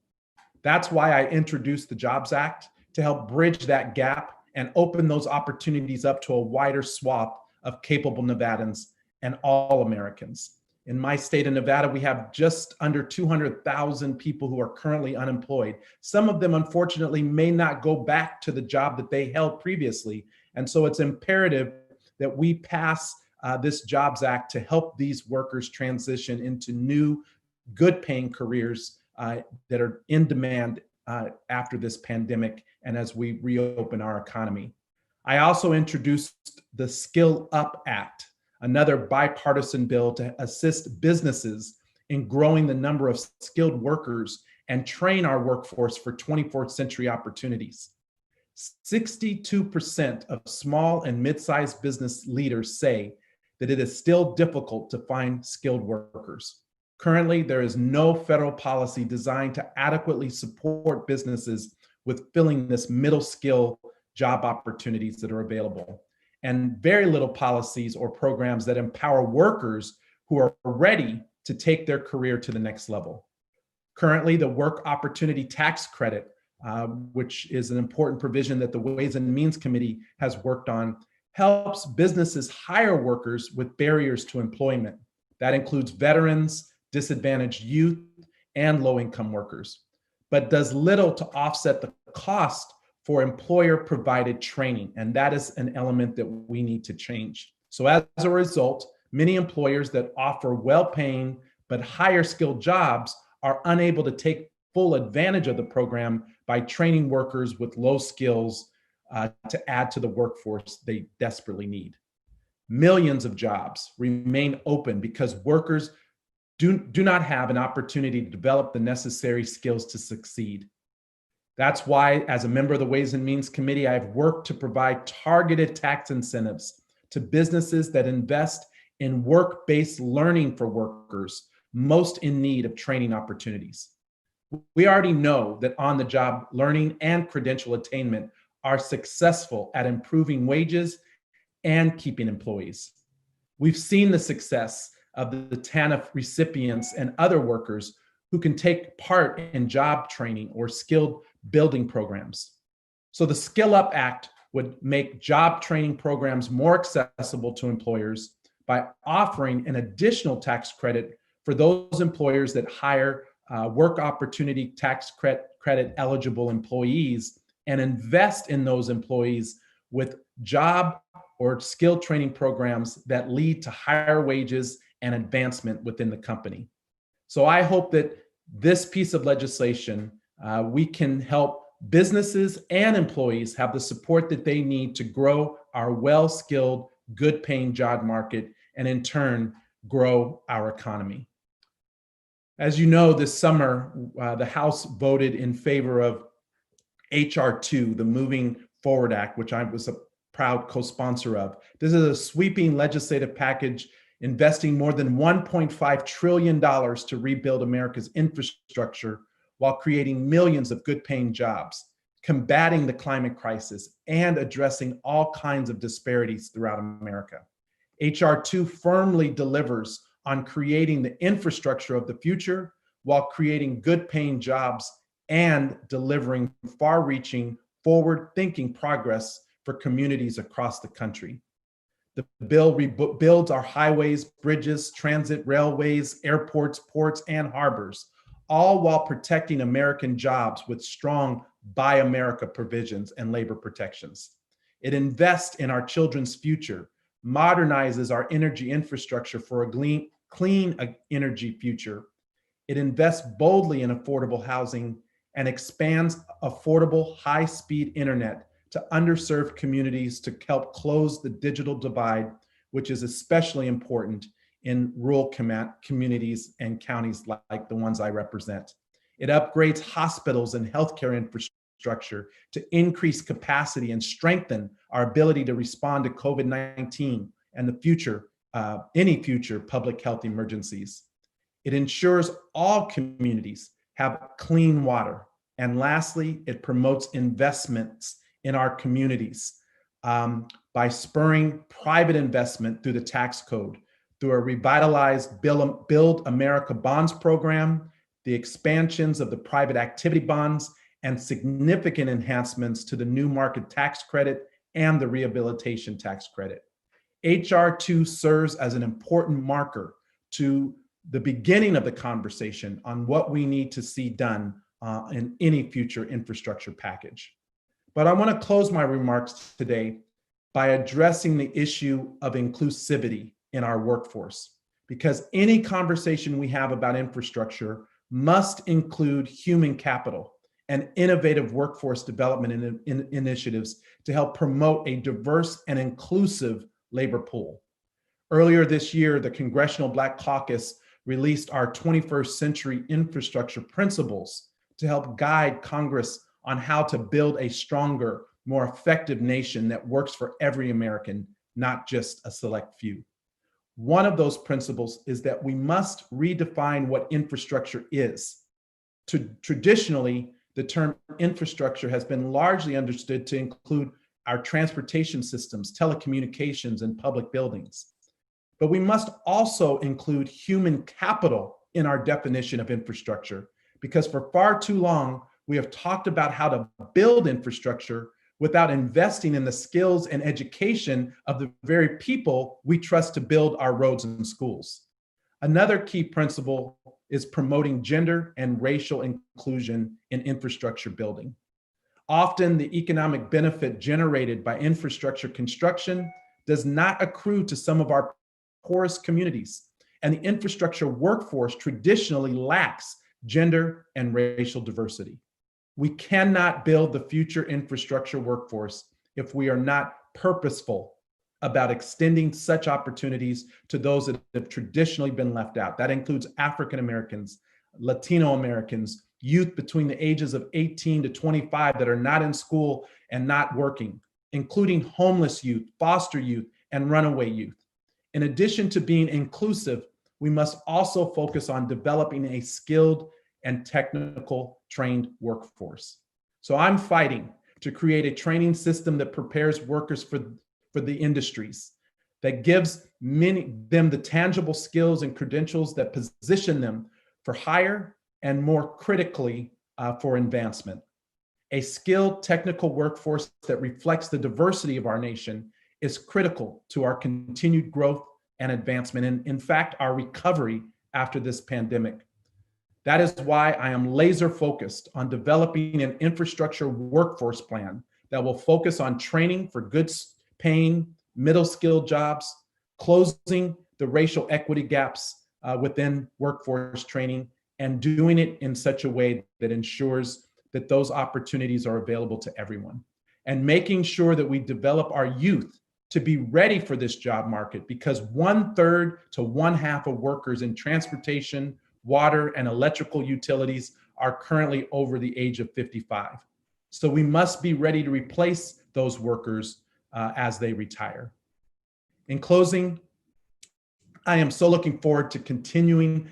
That's why I introduced the Jobs Act, to help bridge that gap and open those opportunities up to a wider swath of capable Nevadans and all Americans. In my state of Nevada, we have just under 200,000 people who are currently unemployed. Some of them, unfortunately, may not go back to the job that they held previously. And so it's imperative that we pass this Jobs Act to help these workers transition into new, good-paying careers that are in demand after this pandemic and as we reopen our economy. I also introduced the Skill Up Act, another bipartisan bill to assist businesses in growing the number of skilled workers and train our workforce for 24th century opportunities. 62% of small and mid-sized business leaders say that it is still difficult to find skilled workers. Currently, there is no federal policy designed to adequately support businesses with filling this middle skill job opportunities that are available, and very little policies or programs that empower workers who are ready to take their career to the next level. Currently, the Work Opportunity Tax Credit, which is an important provision that the Ways and Means Committee has worked on, helps businesses hire workers with barriers to employment. That includes veterans, disadvantaged youth, and low-income workers, but does little to offset the cost for employer-provided training, and that is an element that we need to change. So as a result, many employers that offer well-paying but higher-skilled jobs are unable to take full advantage of the program by training workers with low skills to add to the workforce they desperately need. Millions of jobs remain open because workers do not have an opportunity to develop the necessary skills to succeed. That's why, as a member of the Ways and Means Committee, I've worked to provide targeted tax incentives to businesses that invest in work-based learning for workers most in need of training opportunities. We already know that on-the-job learning and credential attainment are successful at improving wages and keeping employees. We've seen the success of the TANF recipients and other workers who can take part in job training or skilled building programs. So the Skill Up Act would make job training programs more accessible to employers by offering an additional tax credit for those employers that hire Work Opportunity Tax Credit eligible employees and invest in those employees with job or skill training programs that lead to higher wages and advancement within the company. So I hope that this piece of legislation, we can help businesses and employees have the support that they need to grow our well-skilled, good-paying job market, and in turn, grow our economy. As you know, this summer, the House voted in favor of H.R. 2, the Moving Forward Act, which I was a proud co-sponsor of. This is a sweeping legislative package investing more than $1.5 trillion to rebuild America's infrastructure while creating millions of good-paying jobs, combating the climate crisis, and addressing all kinds of disparities throughout America. H.R. 2 firmly delivers on creating the infrastructure of the future while creating good-paying jobs and delivering far-reaching, forward-thinking progress for communities across the country. The bill rebuilds our highways, bridges, transit, railways, airports, ports, and harbors, all while protecting American jobs with strong Buy America provisions and labor protections. It invests in our children's future, modernizes our energy infrastructure for a clean energy future. It invests boldly in affordable housing and expands affordable high-speed internet to underserved communities to help close the digital divide, which is especially important in rural communities and counties like the ones I represent. It upgrades hospitals and healthcare infrastructure to increase capacity and strengthen our ability to respond to COVID-19 and the future, any future public health emergencies. It ensures all communities have clean water. And lastly, it promotes investments in our communities by spurring private investment through the tax code, through a revitalized Build America Bonds program, the expansions of the private activity bonds, and significant enhancements to the new market tax credit and the rehabilitation tax credit. HR 2 serves as an important marker to the beginning of the conversation on what we need to see done in any future infrastructure package. But I want to close my remarks today by addressing the issue of inclusivity in our workforce, because any conversation we have about infrastructure must include human capital and innovative workforce development initiatives to help promote a diverse and inclusive labor pool. Earlier this year, the Congressional Black Caucus released our 21st Century Infrastructure Principles to help guide Congress on how to build a stronger, more effective nation that works for every American, not just a select few. One of those principles is that we must redefine what infrastructure is. Traditionally, the term infrastructure has been largely understood to include our transportation systems, telecommunications, and public buildings. But we must also include human capital in our definition of infrastructure, because for far too long, we have talked about how to build infrastructure without investing in the skills and education of the very people we trust to build our roads and schools. Another key principle is promoting gender and racial inclusion in infrastructure building. Often, the economic benefit generated by infrastructure construction does not accrue to some of our poorest communities, and the infrastructure workforce traditionally lacks gender and racial diversity. We cannot build the future infrastructure workforce if we are not purposeful about extending such opportunities to those that have traditionally been left out. That includes African Americans, Latino Americans, youth between the ages of 18 to 25 that are not in school and not working, including homeless youth, foster youth, and runaway youth. In addition to being inclusive, we must also focus on developing a skilled and technical trained workforce. So I'm fighting to create a training system that prepares workers for the industries, that gives them the tangible skills and credentials that position them for higher and more critically for advancement. A skilled technical workforce that reflects the diversity of our nation is critical to our continued growth and advancement, and in fact, our recovery after this pandemic. That is why I am laser focused on developing an infrastructure workforce plan that will focus on training for good paying, middle skilled jobs, closing the racial equity gaps within workforce training, and doing it in such a way that ensures that those opportunities are available to everyone. And making sure that we develop our youth to be ready for this job market, because 1/3 to 1/2 of workers in transportation, water, and electrical utilities are currently over the age of 55. So we must be ready to replace those workers as they retire. In closing, I am so looking forward to continuing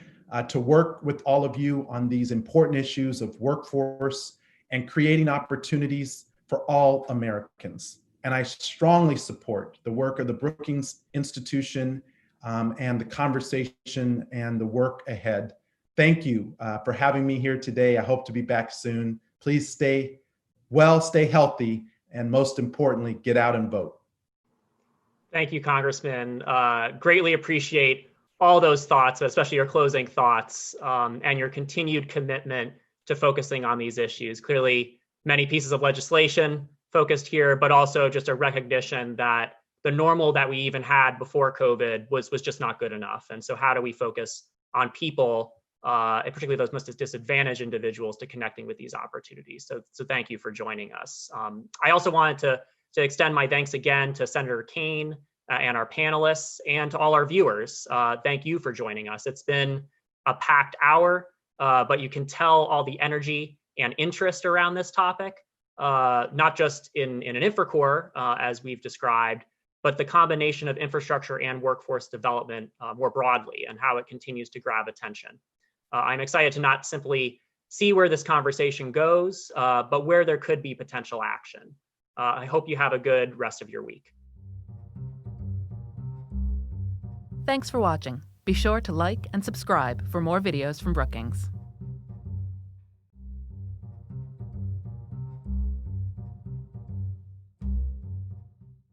to work with all of you on these important issues of workforce and creating opportunities for all Americans. And I strongly support the work of the Brookings Institution and the conversation and the work ahead. Thank you for having me here today. I hope to be back soon. Please stay well, stay healthy, and most importantly, get out and vote. Thank you, Congressman. Greatly appreciate all those thoughts, especially your closing thoughts, and your continued commitment to focusing on these issues. Clearly, many pieces of legislation focused here, but also just a recognition that the normal that we even had before COVID was just not good enough. And so how do we focus on people, and particularly those most disadvantaged individuals, to connecting with these opportunities? So thank you for joining us. I also wanted to extend my thanks again to Senator Kaine and our panelists, and to all our viewers. Thank you for joining us. It's been a packed hour, but you can tell all the energy and interest around this topic, not just in an InfraCorps, as we've described, but the combination of infrastructure and workforce development more broadly, and how it continues to grab attention. I'm excited to not simply see where this conversation goes, but where there could be potential action. I hope you have a good rest of your week. Thanks for watching. Be sure to like and subscribe for more videos from Brookings.